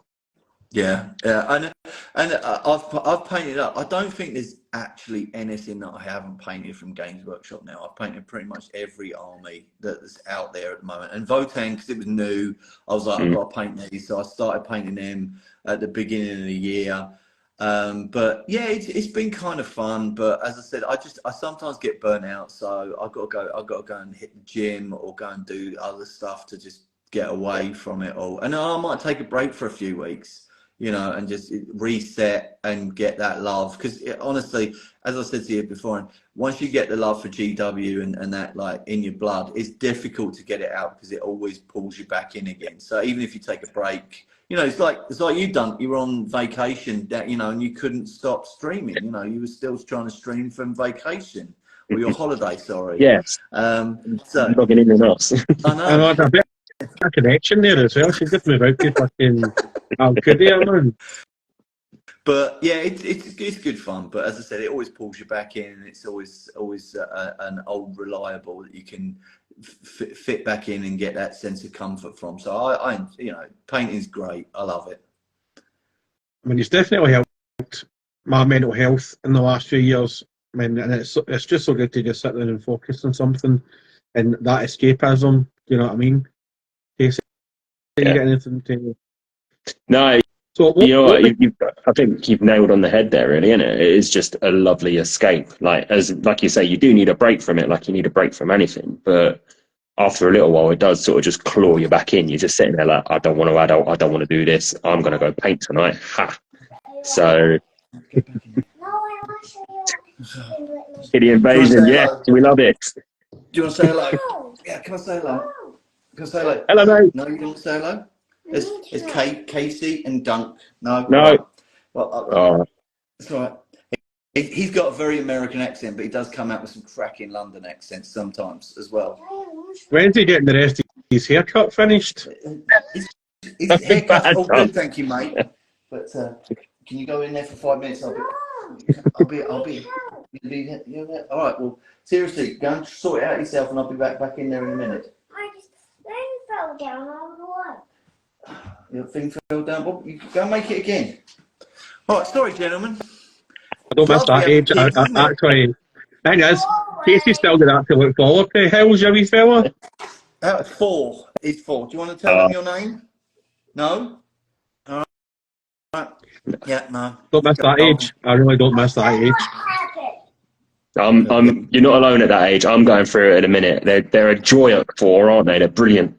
Yeah, and I've painted up. I don't think there's actually anything that I haven't painted from Games Workshop now. I've painted pretty much every army that's out there at the moment. And Votan, because it was new, I was like, I've got to paint these, so I started painting them at the beginning of the year. But yeah, it's been kind of fun. But as I said, I sometimes get burnt out, so I've got to go and hit the gym or go and do other stuff to just get away from it all. And I might take a break for a few weeks, and just reset and get that love. Because honestly, as I said to you before, once you get the love for GW and that like in your blood, it's difficult to get it out because it always pulls you back in again. So even if you take a break, it's like you done. You were on vacation, and you couldn't stop streaming. You were still trying to stream from vacation or your holiday. Sorry. Yes. So logging in and out. I know. I had a bit of connection there as well. She did move out to fucking Alcudia, man. But yeah, it's good fun. But as I said, it always pulls you back in, and it's always an old reliable that you can fit back in and get that sense of comfort from. So I painting's great. I love it. I mean, it's definitely helped my mental health in the last few years. I mean, and it's just so good to just sit there and focus on something, and that escapism. You know what I mean? Casey, you get anything to? No. So I think you've nailed on the head there, really, isn't it? It is just a lovely escape. Like you say, you do need a break from it, like you need a break from anything. But after a little while, it does sort of just claw you back in. You're just sitting there like, I don't want to adult, I don't want to do this. I'm going to go paint tonight. Ha! So Get back in. No, I want to show you. Kitty invasion, yeah, we love it. Do you want to say hello? No. Yeah, come on, say hello. Can I say hello? Hello, mate. No, you don't want to say hello? It's Casey and Dunk. No. No. Right. Well, Oh, it's all right. He's got a very American accent, but he does come out with some cracking London accents sometimes as well. When's he getting the rest of his haircut finished? His haircut's all good, thank you, mate. But can you go in there for 5 minutes? I'll be. All right. Well, seriously, go and sort it out yourself, and I'll be back in there in a minute. I just fell down all the way. Your thing fell down. Well, you go and make it again. All right. Sorry, gentlemen. I don't miss that age. Actually, thing is, Casey's still got that to look forward to. How old's your wee fella? 4. He's 4. Do you want to tell them your name? No? All right. Yeah, no. Don't miss that age. I really don't miss that age. you're not alone at that age. I'm going through it in a minute. They're a joy at 4, aren't they? They're brilliant.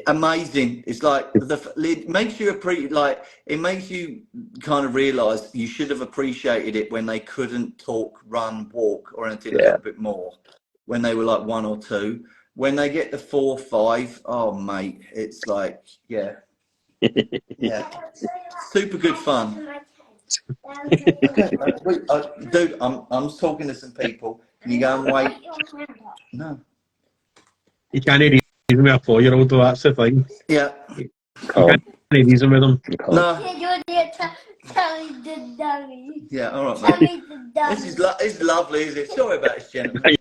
Amazing. It's like it makes you it makes you kind of realise you should have appreciated it when they couldn't talk, run, walk, or anything a little bit more. When they were like 1 or 2. When they get to 4, 5, oh mate, it's like yeah, super good fun. Dude, I'm talking to some people. Can you go and wait? No. You can't reason with a 4-year-old, though, that's the thing. Yeah. You can't reason with them. No. Dummy. Yeah, all right, mate. This is lovely, isn't it? Sorry about this, gentlemen.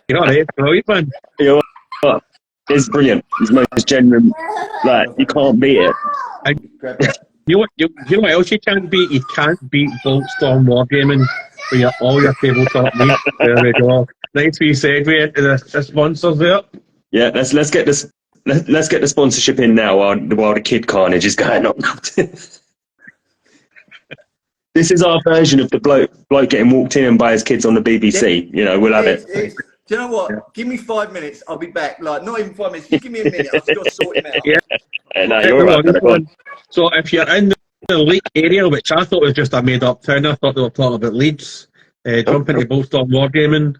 You're all right, brilliant, man. You know what? It's brilliant. It's the most genuine. Like, you can't beat it. You know what else you can't beat? You can't beat Boltstorm Wargaming with all your tabletop meat. There we go. Nice wee segue into the sponsors there. Yeah, let's get this. Let's get the sponsorship in now while the kid carnage is going on. This is our version of the bloke getting walked in and by his kids on the BBC. You know, we'll have it. Do you know what? Yeah. Give me 5 minutes. I'll be back. Like, not even 5 minutes. Just give me a minute. I've just got to sort him out. Yeah. No, you're right. So if you're in the Leek area, which I thought was just a made-up town, I thought they were talking about Leeds, jump into Boltstorm Wargaming.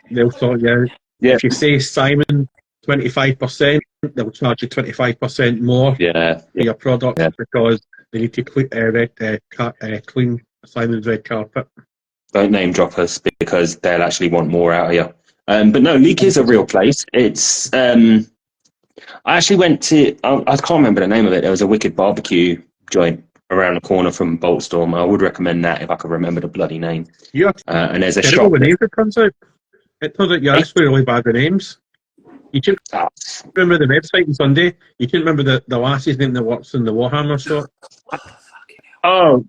They'll sort you out. Yeah. If you say Simon 25%, they'll charge you 25% more for your product because they need to clean Simon's red carpet. Don't name drop us because they'll actually want more out of you. But no, Leek is a real place. It's I actually went to I can't remember the name of it. There was a wicked barbecue joint around the corner from Boltstorm. I would recommend that if I could remember the bloody name. Yeah. And there's a shop. Names it turns out. It turns out you're actually really bad with names. You can't remember the website on Sunday. You can't remember the lassie's name that works in the Warhammer shop. Oh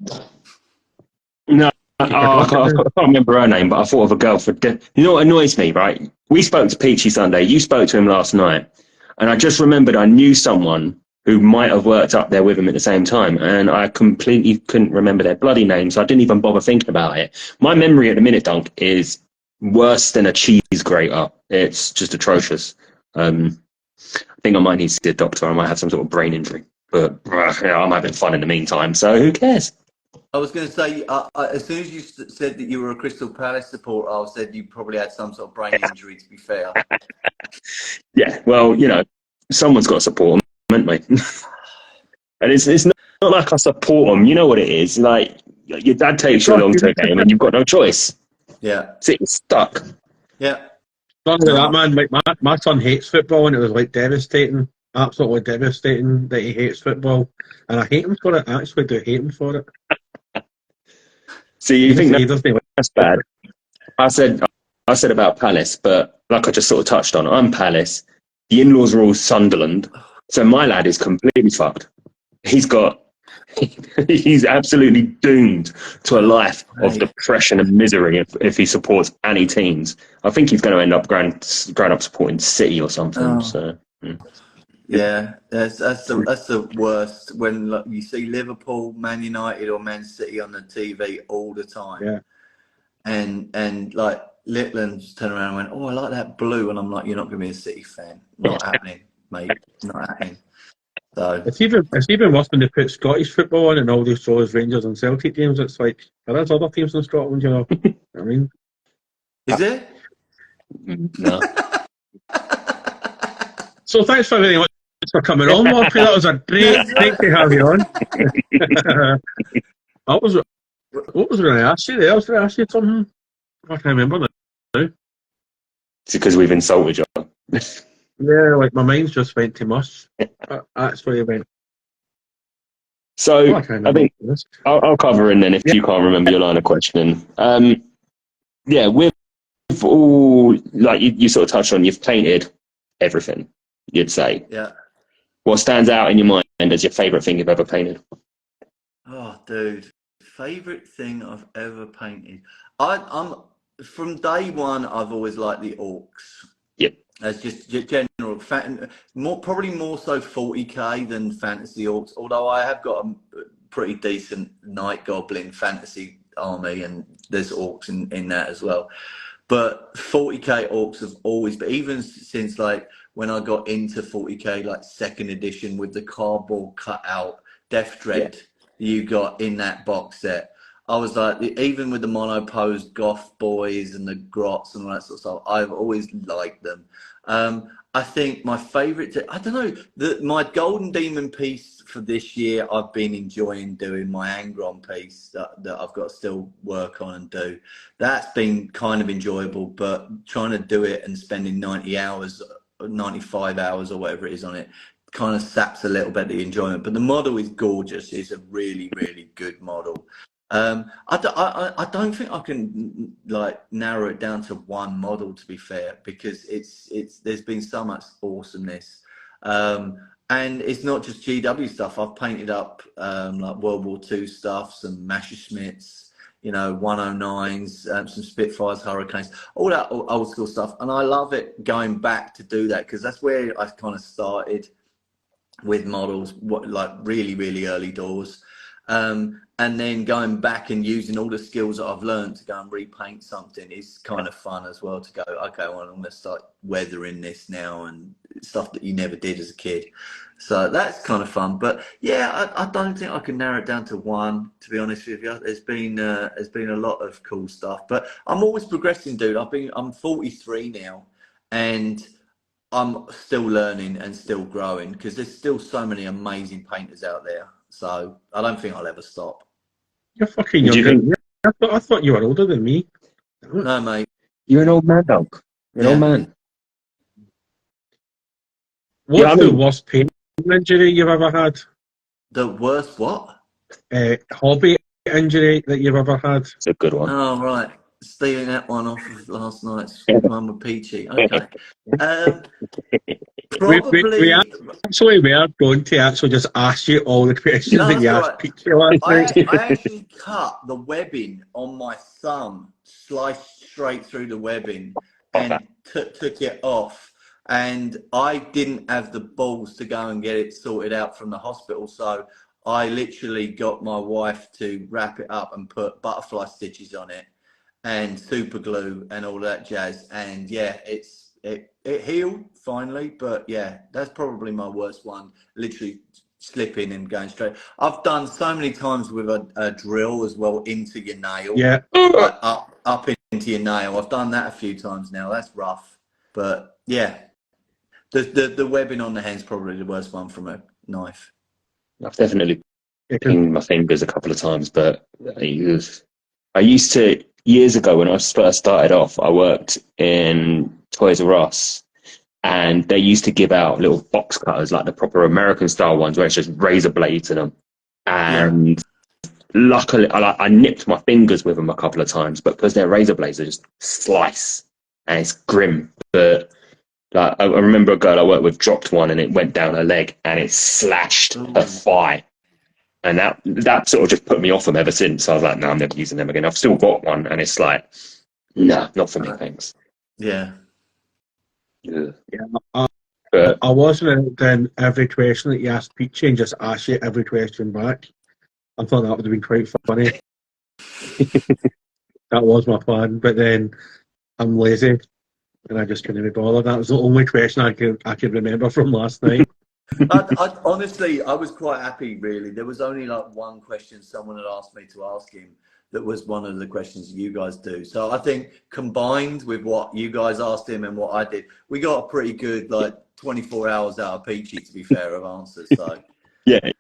no. I can't remember her name, but I thought of a girl for... You know what annoys me, right? We spoke to Peachy Sunday. You spoke to him last night. And I just remembered I knew someone who might have worked up there with him at the same time. And I completely couldn't remember their bloody names. So I didn't even bother thinking about it. My memory at the minute, Dunk, is worse than a cheese grater. It's just atrocious. I think I might need to see a doctor. I might have some sort of brain injury. But I'm having fun in the meantime. So who cares? I was going to say, as soon as you said that you were a Crystal Palace supporter, I said you probably had some sort of brain injury, to be fair. Yeah, well, you know, someone's got to support them, haven't we? And it's not like I support them. You know what it is. Like, your dad takes you along to a game and you've got no choice. Yeah. Sitting stuck. Yeah. Not only that, man, my son hates football and it was like devastating. Absolutely devastating that he hates football. And I hate him for it. I actually do hate him for it. See, you think that's bad? I said about Palace, but like I just sort of touched on, I'm Palace. The in-laws are all Sunderland, so my lad is completely fucked. He's absolutely doomed to a life of depression and misery if he supports any teams. I think he's going to end up growing up supporting City or something. Oh. So. Yeah, that's the worst when you see Liverpool, Man United, or Man City on the TV all the time. Yeah, and like Litland's turned around and went, "Oh, I like that blue," and I'm like, "You're not going to be a City fan. Not happening, mate. Not happening." So It's even worse when they put Scottish football on and all they show is Rangers and Celtic games. It's like, there is other teams in Scotland, you know. I mean, is it? No. so thanks for very much for coming on, Murphy. That was a great to have you on. What was I going to ask you there? I was going to ask you something. I can't remember now. It's because we've insulted you. Yeah, like my mind's just went to mush. That's where it went. So I can't I think remember this. I'll cover in then if you can't remember your line of questioning. Yeah, with all, like you sort of touched on, you've painted everything, you'd say. Yeah. What stands out in your mind as your favourite thing you've ever painted? Oh, dude, favorite thing I've ever painted. I'm from day one. I've always liked the orcs. Yep. As just general, probably more so 40k than fantasy orcs. Although I have got a pretty decent night goblin fantasy army, and there's orcs in that as well. But 40k orcs have always, but even since like when I got into 40k, like second edition with the cardboard cutout Death Dread you got in that box set. I was like, even with the monoposed goth boys and the grots and all that sort of stuff, I've always liked them. I think my favourite, I don't know, my Golden Demon piece for this year, I've been enjoying doing my Angron piece that I've got to still work on and do. That's been kind of enjoyable, but trying to do it and spending 90 hours, 95 hours or whatever it is on it, kind of saps a little bit of the enjoyment. But the model is gorgeous. It's a really, really good model. I don't think I can like narrow it down to one model, to be fair, because there's been so much awesomeness, and it's not just GW stuff. I've painted up like World War II stuff, some Messerschmitts, 109s, some Spitfires, Hurricanes, all that old school stuff, and I love it going back to do that because that's where I kind of started with models, like really, really early doors. And then going back and using all the skills that I've learned to go and repaint something is kind of fun as well, to go, okay, well, I'm going to start weathering this now and stuff that you never did as a kid. So that's kind of fun. But yeah, I don't think I can narrow it down to one, to be honest with you. There's been a lot of cool stuff, but I'm always progressing, dude. I'm 43 now, and I'm still learning and still growing because there's still so many amazing painters out there. So I don't think I'll ever stop. You're fucking Do you younger. think- I thought you were older than me. No, mate. You're an old man, dog. You're an old man. What's the worst pain injury you've ever had? The worst what? Hobby injury that you've ever had? It's a good one. Oh, right. Stealing that one off of last night's Mama Peachy. Okay. Probably. We are going to actually just ask you all the questions that you asked Peachy last night. I actually cut the webbing on my thumb, sliced straight through the webbing, and took it off. And I didn't have the balls to go and get it sorted out from the hospital, so I literally got my wife to wrap it up and put butterfly stitches on it and super glue and all that jazz. And yeah, it healed finally, but yeah, that's probably my worst one. Literally slipping and going straight. I've done so many times with a drill as well into your nail. Yeah. Like up into your nail. I've done that a few times now. That's rough. But yeah, the webbing on the hand's probably the worst one from a knife. I've definitely pinged my fingers a couple of times, but I used to, years ago when I first started off, I worked in Toys R Us, and they used to give out little box cutters, like the proper American style ones, where it's just razor blades in them. And luckily, I nipped my fingers with them a couple of times, but because they're razor blades, they just slice, and it's grim. But like, I remember a girl I worked with dropped one, and it went down her leg, and it slashed her thigh. And that sort of just put me off them ever since. I was like, no, I'm never using them again. I've still got one, and it's like, no, not for me, thanks. Yeah. I wasn't in every question that you asked Peachy and just ask you every question back. I thought that would have been quite funny. That was my plan, but then I'm lazy and I just couldn't be bothered. That was the only question I could remember from last night. Honestly, I was quite happy, really. There was only like one question someone had asked me to ask him that was one of the questions you guys do. So I think combined with what you guys asked him and what I did, we got a pretty good, like, 24 hours out of Peachy, to be fair, of answers. So, Yeah.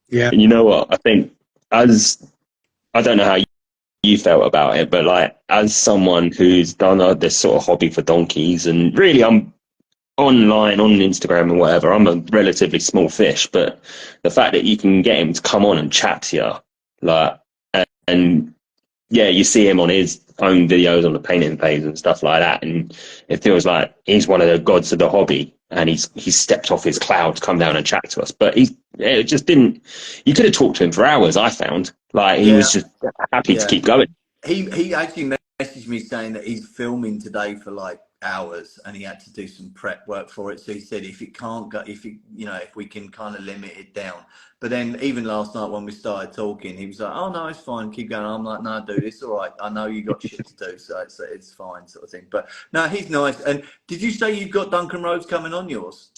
Yeah. And you know what? I think as I don't know how you felt about it, but like as someone who's done this sort of hobby for donkeys, and really I'm online on Instagram and whatever, I'm a relatively small fish, but the fact that you can get him to come on and chat to you, like, and yeah, you see him on his own videos on the painting page and stuff like that, and it feels like he's one of the gods of the hobby, and he's stepped off his cloud to come down and chat to us. But it just didn't. You could have talked to him for hours. I found like he was yeah, just happy to yeah. keep going. He actually messaged me saying that he's filming today for like hours and he had to do some prep work for it. So he said if it can't go, if it, you know, if we can kind of limit it down. But then even last night when we started talking, he was like, "Oh no, it's fine, keep going." I'm like, "No, dude, it's all right. I know you got shit to do, so it's fine," sort of thing. But no, he's nice. And did you say you've got Duncan Rhodes coming on yours?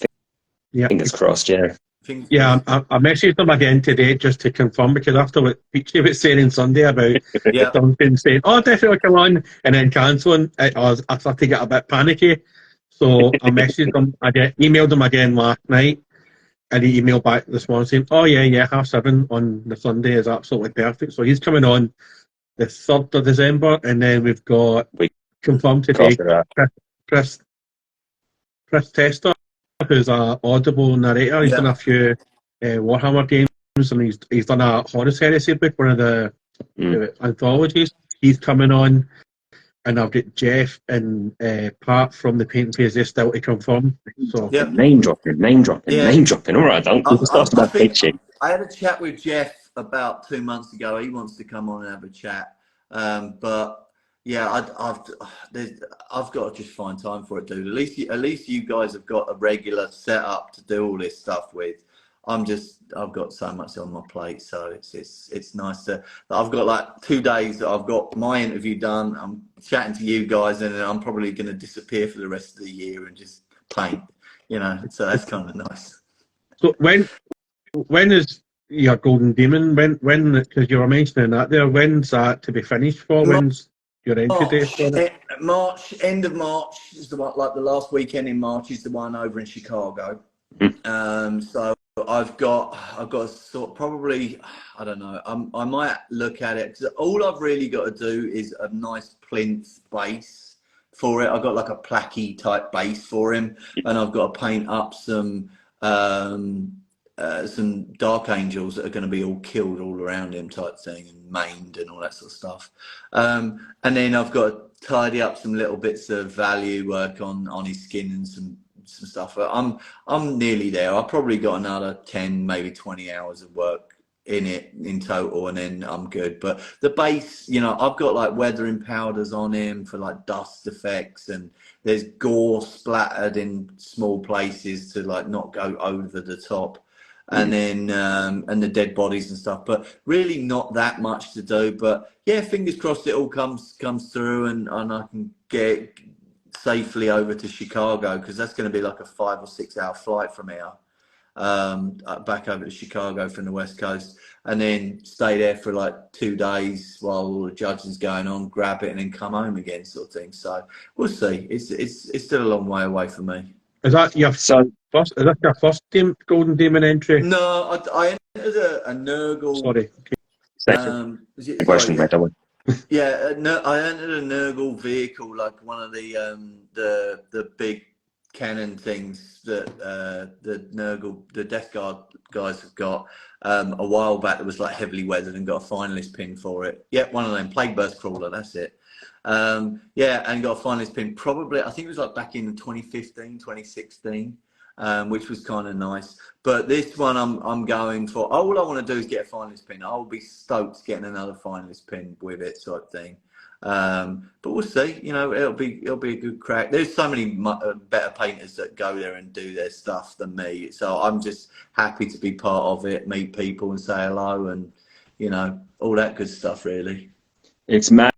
Yeah. Fingers crossed. Yeah. Fingers Yeah, crossed. I messaged them again today just to confirm, because after what Peachy was saying on Sunday about Yeah. Duncan saying, "Oh, definitely come on," and then cancelling, I started to get a bit panicky. So I messaged him, emailed him again last night, and he emailed back this morning saying, "Oh yeah, 7:30 on the Sunday is absolutely perfect." So he's coming on the 3rd of December, and then we've got We confirmed today crossed it out. Chris Chris Tester, who's a Audible narrator. He's done Yeah. a few Warhammer games, and he's done a Horus Heresy book, one of the anthologies. He's coming on, and I've got Jeff and Pat from the Paint and Plays. They're still to confirm. So Yeah. Name dropping, name dropping, Yeah. name dropping. All right, Dunk. We'll start I about think pitching. I had a chat with Jeff about 2 months ago. He wants to come on and have a chat, but yeah, I've got to just find time for it, dude. At least you guys have got a regular setup to do all this stuff with. I've got so much on my plate, so it's nice to. I've got like 2 days that I've got my interview done. I'm chatting to you guys, and then I'm probably going to disappear for the rest of the year and just paint. You know, so that's kind of nice. so when is your Golden Demon? When because you were mentioning that there. When's that to be finished for? When's your entry date March, for it? March, end of March is the one. Like the last weekend in March is the one over in Chicago. So I've got sort probably, I don't know. I might look at it because all I've really got to do is a nice plinth base for it. I've got like a placky type base for him, and I've got to paint up some dark angels that are going to be all killed all around him type thing and maimed and all that sort of stuff. And then I've got to tidy up some little bits of value work on his skin and some stuff. But I'm nearly there. I've probably got another 10, maybe 20 hours of work in it in total, and then I'm good. But the base, you know, I've got like weathering powders on him for like dust effects, and there's gore splattered in small places to like not go over the top. And then and the dead bodies and stuff, but really not that much to do. But yeah, fingers crossed it all comes through, and I can get safely over to Chicago, because that's going to be like a 5 or 6 hour flight from here, back over to Chicago from the West Coast, and then stay there for like 2 days while all the judging's going on, grab it, and then come home again, sort of thing. So we'll see. It's still a long way away for me. Is that your So first? Is that your first Golden Demon entry? No, I entered a Nurgle. Sorry. question, Sorry. mate. Don't worry. Yeah, no, I entered a Nurgle vehicle, like one of the big cannon things that the Nurgle, the Death Guard guys have got a while back, that was like heavily weathered, and got a finalist pin for it. Yeah, one of them, Plague Burst Crawler, that's it. Yeah, and got a finalist pin, probably, I think it was like back in 2015, 2016. Which was kind of nice. But this one I'm going for. All I want to do is get a finalist pin. I'll be stoked getting another finalist pin with it, type thing. But we'll see. You know, it'll be a good crack. There's so many better painters that go there and do their stuff than me. So I'm just happy to be part of it, meet people and say hello, and you know, all that good stuff. Really. It's mad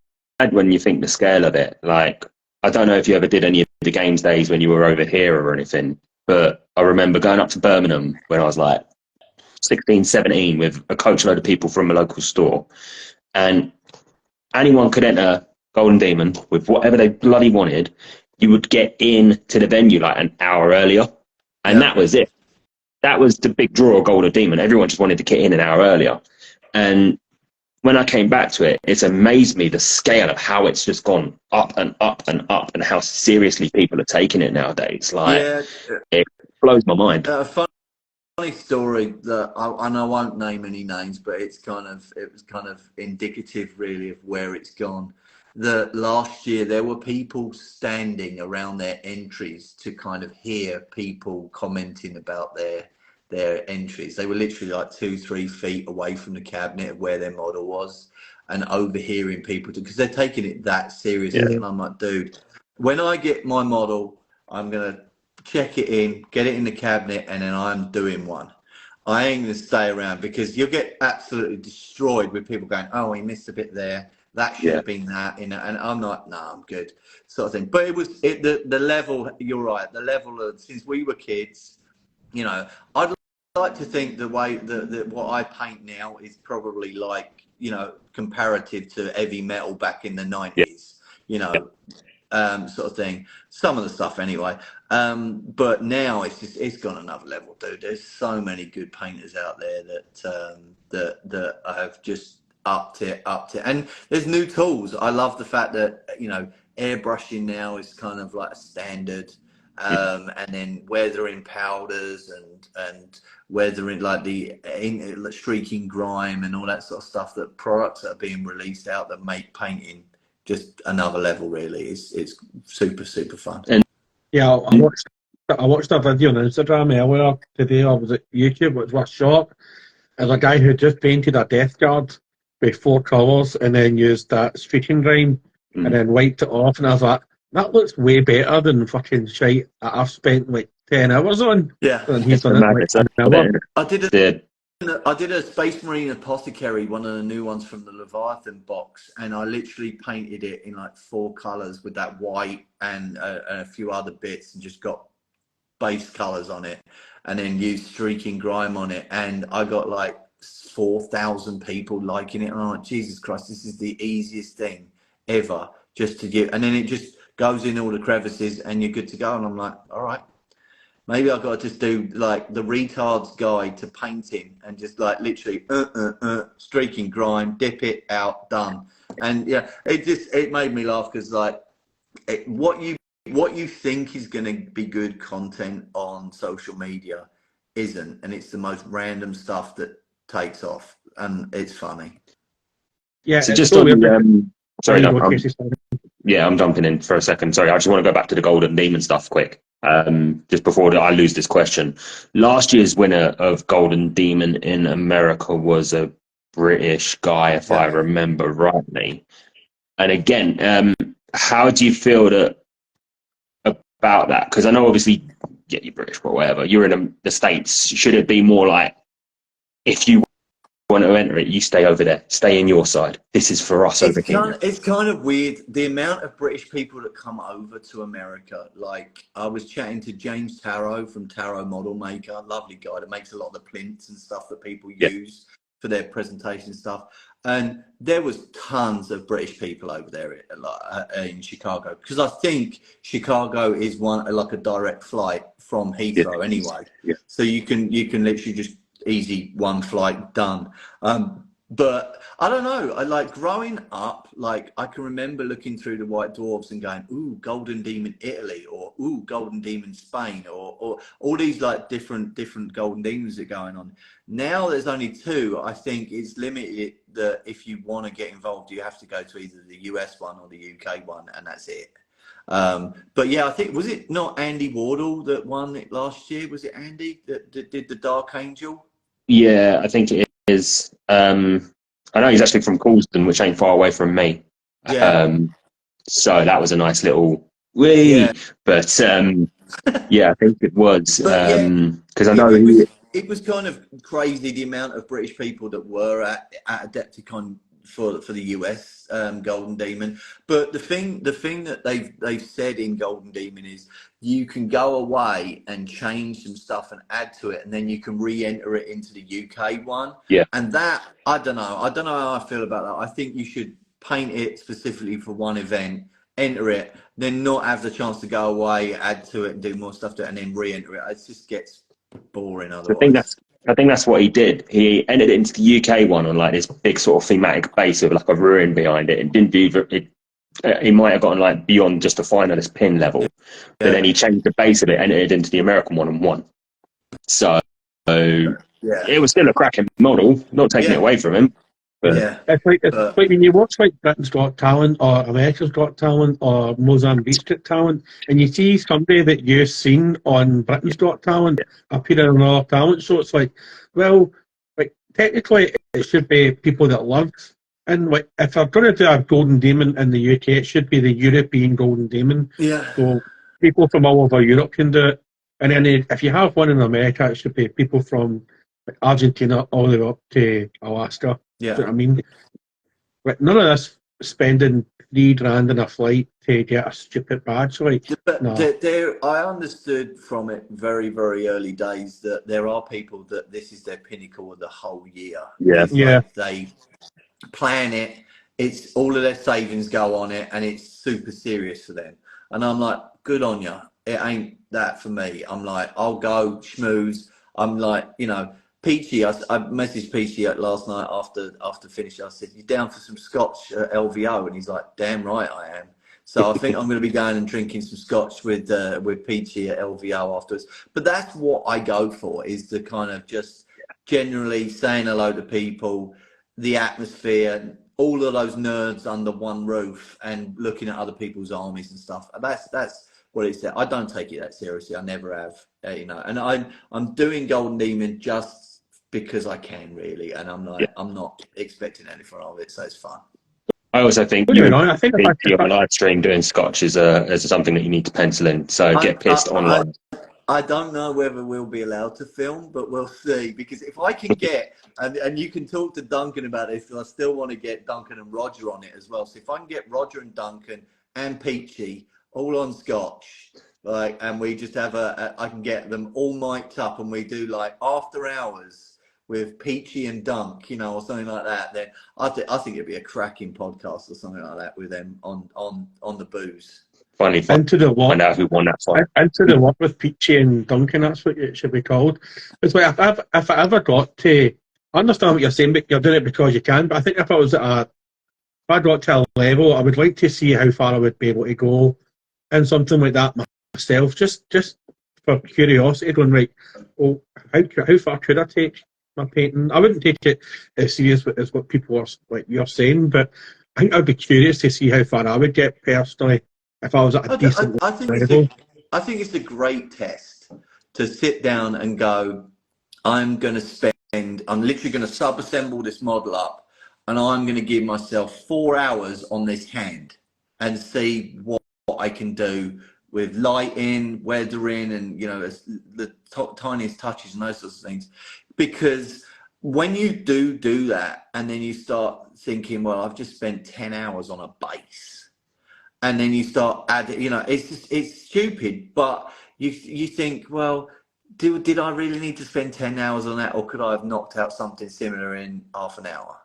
when you think the scale of it. Like, I don't know if you ever did any of the games days when you were over here or anything, but I remember going up to Birmingham when I was like 16, 17 with a coach load of people from a local store, and anyone could enter Golden Demon with whatever they bloody wanted. You would get in to the venue like an hour earlier, and that was it. That was the big draw of Golden Demon. Everyone just wanted to get in an hour earlier. And when I came back to it, it's amazed me the scale of how it's just gone up and up and up, and how seriously people are taking it nowadays. Like, it blows my mind. Funny story that and I won't name any names, but it was kind of indicative really of where it's gone. That last year there were people standing around their entries to kind of hear people commenting about their entries. They were literally like 2-3 feet away from the cabinet of where their model was, and overhearing people because they're taking it that seriously. And I'm like, dude, when I get my model, I'm gonna check it in, get it in the cabinet, and then I'm doing one. I ain't gonna stay around because you'll get absolutely destroyed with people going, oh, he missed a bit there, that should have been that, and I'm like, no, I'm good, sort of thing. But the level, you're right, the level of, since we were kids, you know, I'd like to think the way that what I paint now is probably like, you know, comparative to heavy metal back in the 90s, you know, sort of thing. Some of the stuff anyway. But now it's gone another level, dude. There's so many good painters out there that have just upped it. And there's new tools. I love the fact that, you know, airbrushing now is kind of like a standard. And then weathering powders and weathering like the streaking grime and all that sort of stuff, that products that are being released out that make painting just another level. Really, it's super fun. And yeah, I watched a video on Instagram earlier today. I was at YouTube, which was short. There's a guy who just painted a Death Guard with 4 colours and then used that streaking grime and then wiped it off. And I was like, that looks way better than fucking shite that I've spent like 10 hours on. Yeah, and he's done it like an hour. I did a Space Marine Apothecary, one of the new ones from the Leviathan box, and I literally painted it in like 4 colours with that white and a few other bits, and just got base colours on it, and then used streaking grime on it, and I got like 4,000 people liking it, and I'm like, Jesus Christ, this is the easiest thing ever, just to give, and then it just goes in all the crevices, and you're good to go. And I'm like, all right. Maybe I've got to just do like the retard's guide to painting and just like literally streaking grime, dip it out, done. And yeah, it made me laugh because like what you think is going to be good content on social media isn't, and it's the most random stuff that takes off, and it's funny. Yeah. So just on I'm jumping in for a second. Sorry, I just want to go back to the Golden Demon stuff quick. Just before I lose this question, last year's winner of Golden Demon in America was a British guy, if I remember rightly. And again, how do you feel about that? Because I know obviously, you're British, but whatever. You're in the States. Should it be more like, if you want to enter it, you stay over there, stay in your side. This is for us over here. It's kind of weird, the amount of British people that come over to America. Like, I was chatting to James Tarot from Tarot Model Maker, lovely guy that makes a lot of the plinths and stuff that people use for their presentation stuff. And there was tons of British people over there in Chicago, because I think Chicago is like a direct flight from Heathrow anyway. So you can literally just easy one flight done. But I don't know, I like growing up, like I can remember looking through the White Dwarfs and going, ooh, Golden Demon Italy, or ooh, Golden Demon Spain, or all these like different Golden Demons that are going on. Now there's only 2. I think it's limited that if you want to get involved, you have to go to either the US one or the UK one, and that's it. But yeah, I think, was it not Andy Wardle that won it last year? Was it Andy that did the Dark Angel? Yeah, I think it is. I know he's actually from Coulston, which ain't far away from me. So that was a nice little but I think it was, because I know it was kind of crazy the amount of British people that were at Adepticon for the US Golden Demon. But the thing that they've said in Golden Demon is you can go away and change some stuff and add to it, and then you can re-enter it into the UK one. Yeah. And that, I don't know how I feel about that. I think you should paint it specifically for one event, enter it, then not have the chance to go away, add to it and do more stuff to it, and then re-enter it. It just gets boring otherwise. I think that's what he did. He entered it into the UK one on like this big sort of thematic base with like a ruin behind it, and didn't do it. He might have gotten like beyond just a finalist pin level, but then he changed the base of it, entered it into the American one, and won. So it was still a cracking model, not taking it away from him. But It's like when you watch like Britain's Got Talent or America's Got Talent or Mozambique's Got Talent, and you see somebody that you've seen on Britain's Got Talent appear in another talent show, it's like, well, like technically it should be people that love. And like, if they're going to do a Golden Demon in the UK, it should be the European Golden Demon. Yeah. So people from all over Europe can do it. And then if you have one in America, it should be people from like Argentina all the way up to Alaska. Yeah. Do you know what I mean? Like, none of this spending $3,000 on a flight to get a stupid badge. Like, but no. I understood from it very, very early days that there are people that this is their pinnacle of the whole year. Yeah. Like they plan it, it's all of their savings go on it, and it's super serious for them. And I'm like, good on you. It ain't that for me. I'm like, I'll go schmooze. I'm like, you know, Peachy, I messaged Peachy last night after finishing. I said, you down for some scotch at LVO? And he's like, damn right I am. So I think I'm going to be going and drinking some scotch with Peachy at LVO afterwards. But that's what I go for, is the kind of just generally saying hello to people, the atmosphere, all of those nerds under one roof and looking at other people's armies and stuff. That's what it's there. I don't take it that seriously. I never have, you know. And I'm doing Golden Demon just because I can, really, and I'm like, I'm not expecting anything of it, so it's fun. I also think you on a live stream doing scotch is something that you need to pencil in. So get pissed online. I don't know whether we'll be allowed to film, but we'll see. Because if I can get, and you can talk to Duncan about this, because I still want to get Duncan and Roger on it as well. So if I can get Roger and Duncan and Peachy all on scotch, like, and we just have I can get them all mic'd up, and we do like after hours with Peachy and Dunk, you know, or something like that, then I think it'd be a cracking podcast or something like that with them on the booze. Finally, Into the what? Find out who won that fight. Into the what with Peachy and Duncan, that's what it should be called. It's like, if I ever got to, I understand what you're saying, but you're doing it because you can, but I think if I got to a level, I would like to see how far I would be able to go and something like that myself, just for curiosity, going, right, well, how far could I take my painting? I wouldn't take it as serious as what people are, like you're saying, but I think I'd be curious to see how far I would get personally if I was at a decent level. I think it's a great test to sit down and go, I'm literally going to sub-assemble this model up, and I'm going to give myself 4 hours on this hand and see what I can do with lighting, weathering, and, you know, the tiniest touches and those sorts of things. Because when you do that, and then you start thinking, well, I've just spent 10 hours on a base, and then you start adding, you know, it's stupid, but you think, well, did I really need to spend 10 hours on that, or could I have knocked out something similar in half an hour?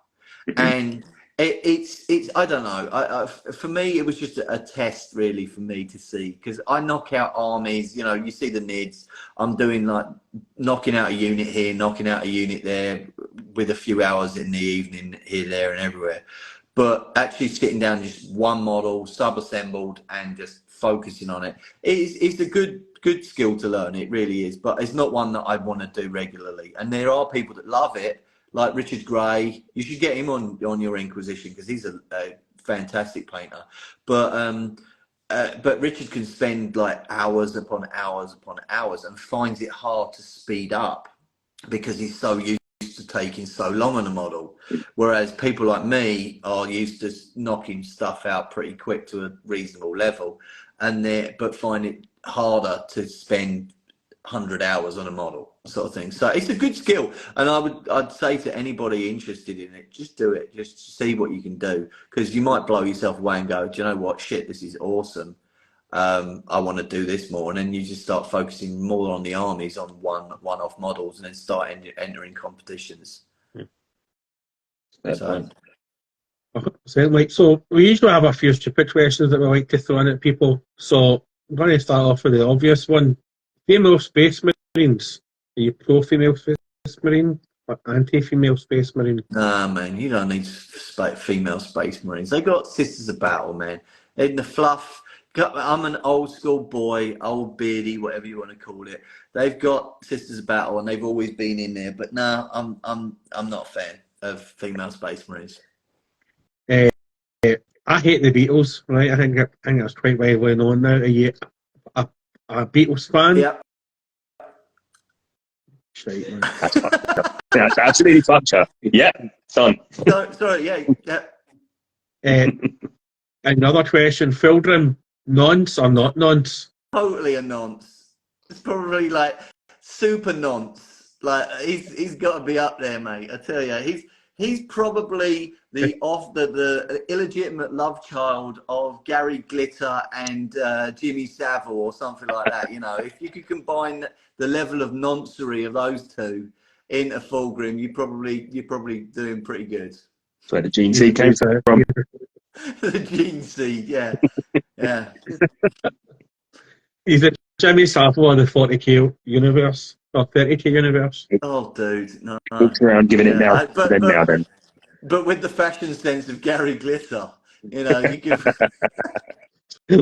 And it's I don't know. For me, it was just a test, really, for me to see, because I knock out armies. You know, you see the NIDs. I'm doing like knocking out a unit here, knocking out a unit there, with a few hours in the evening here, there, and everywhere. But actually sitting down, just one model, sub-assembled, and just focusing on it, it's a good skill to learn. It really is. But it's not one that I want to do regularly. And there are people that love it, like Richard Gray. You should get him on your Inquisition, because he's a fantastic painter. But Richard can spend like hours upon hours upon hours and finds it hard to speed up because he's so used to taking so long on a model. Whereas people like me are used to knocking stuff out pretty quick to a reasonable level, but find it harder to spend 100 hours on a model. sort of thing. So it's a good skill, and I'd say to anybody interested in it, just do it. Just see what you can do, because you might blow yourself away and go, do you know what? Shit, this is awesome. I want to do this more, and then you just start focusing more on the armies, on one-off models, and then start entering competitions. So we usually have a few stupid questions that we like to throw in at people. So I'm going to start off with the obvious one: female space marines. Are you pro female space marine or anti-female space marine? Nah, man, you don't need female space marines. They got Sisters of Battle, man. In the fluff. I'm an old school boy, old beardy, whatever you want to call it. They've got Sisters of Battle, and they've always been in there. But no, I'm not a fan of female space marines. I hate the Beatles, right? I think that's quite widely known now. Are you a Beatles fan? Yep. Shite, man. That's absolutely fucked up. Yeah, done. No, sorry, yeah. Another question: Fildrim, nonce or not nonce? Totally a nonce. It's probably like super nonce. Like he's got to be up there, mate. I tell you, he's probably the illegitimate love child of Gary Glitter and Jimmy Savile or something like that. You know, if you could combine the level of noncery of those two in a Fulgrim, you're probably doing pretty good. That's where the gene seed came from. The gene seed, yeah. He's a Jimmy Savile of the 40k universe or 30k universe. Oh, dude, no. Walks around giving it now. But with the fashion sense of Gary Glitter, you know, you give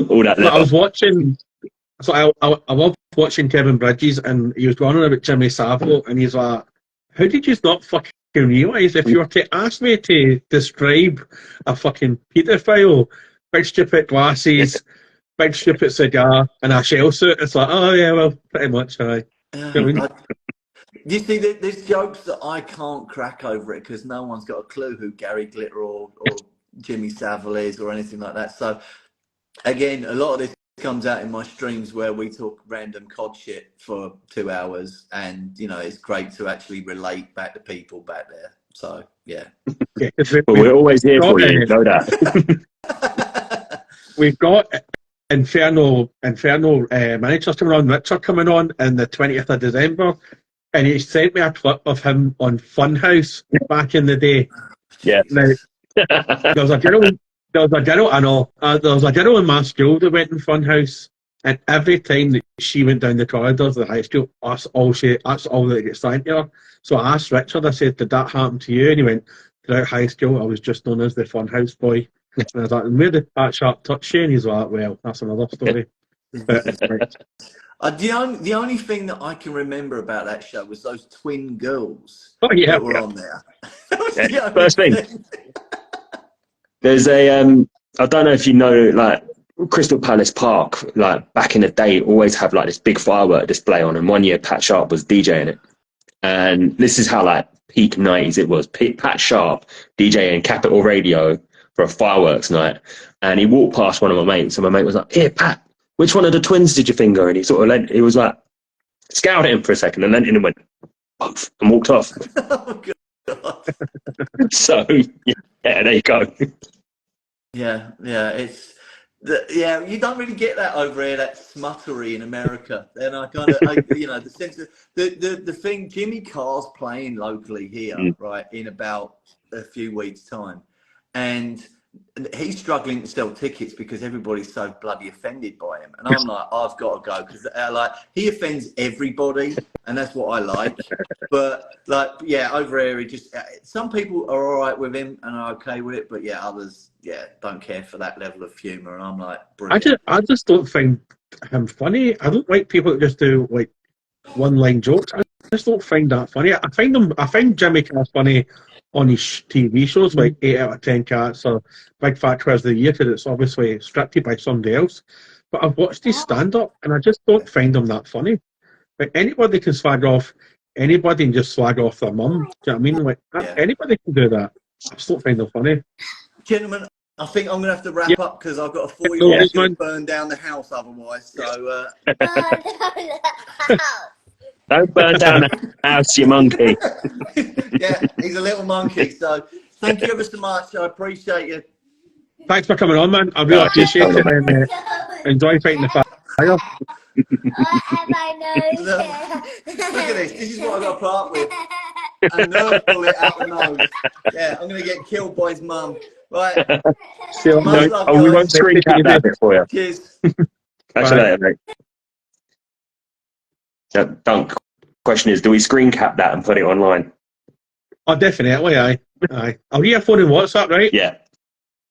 all that. I was watching. So I love watching Kevin Bridges, and he was going on about Jimmy Savile, and he's like, "How did you not fucking realise if you were to ask me to describe a fucking paedophile, big stupid glasses, big stupid cigar, and a shell suit? It's like, oh yeah, well, pretty much, aye." You see, there's jokes that I can't crack over it because no one's got a clue who Gary Glitter or Jimmy Savile is or anything like that. So again, a lot of this comes out in my streams where we talk random cod shit for 2 hours, and you know, it's great to actually relate back to people back there. So yeah. But we're always here for you, know that. We've got Inferno managers coming on, Richard coming on the 20th of December, and he sent me a clip of him on Funhouse back in the day. Yeah. Now, there was a girl in my school that went in Funhouse, and every time that she went down the corridors of the high school, that's all that gets signed to her. So I asked Richard, I said, did that happen to you? And he went, throughout high school, I was just known as the Funhouse boy. And I was like, where did that sharp touch you? And he's like, well, that's another story. But, the only thing that I can remember about that show was those twin girls that were on there. First thing. There's a, I don't know if you know, like, Crystal Palace Park, like, back in the day, always have, like, this big firework display on, and one year Pat Sharp was DJing it. And this is how, like, peak 90s it was. Pat Sharp DJing Capital Radio for a fireworks night. And he walked past one of my mates, and my mate was like, "Here, Pat, which one of the twins did you finger?" And he sort of he was like, scowled at him for a second, and then and went, "Both," and walked off. Oh, God. So, yeah, there you go. Yeah, you don't really get that over here, that smuttery in America. And I kind of, you know, the sense of the thing, Jimmy Carr's playing locally here, right, in about a few weeks' time. And he's struggling to sell tickets because everybody's so bloody offended by him. And I'm like, I've got to go because like he offends everybody, and that's what I like. But like, yeah, over here, he just some people are all right with him and are okay with it, but yeah, others, don't care for that level of humour. And I'm like, brilliant. I just don't find him funny. I don't like people that just do like one-line jokes. I just don't find that funny. I find Jimmy Carr funny on his TV shows, like 8 out of 10 Cats or Big Fat Quiz of the Year, because it's obviously scripted by somebody else. But I've watched his stand-up, and I just don't find him that funny. Like, anybody can slag off anybody and just slag off their mum. Do you know what I mean? Like, anybody can do that. I just don't find them funny. Gentlemen, I think I'm going to have to wrap up because I've got a 4-year-old to burn down the house otherwise. So, No. Don't burn down the house, you monkey. Yeah, he's a little monkey. So thank you ever so much. I appreciate you. Thanks for coming on, man. I really appreciate it, and enjoy fighting the fire. My nose. Look at this. This is what I got to put up with. A Nerf bullet out the nose. Yeah, I'm going to get killed by his mum. Right. See you Much later. love, Oh, we guys. won't screen cap that bit for you. Cheers. Catch you later, mate. Dunk. Question is, do we screen cap that and put it online? Oh, definitely, aye. I'll get your phone and WhatsApp, right? Yeah.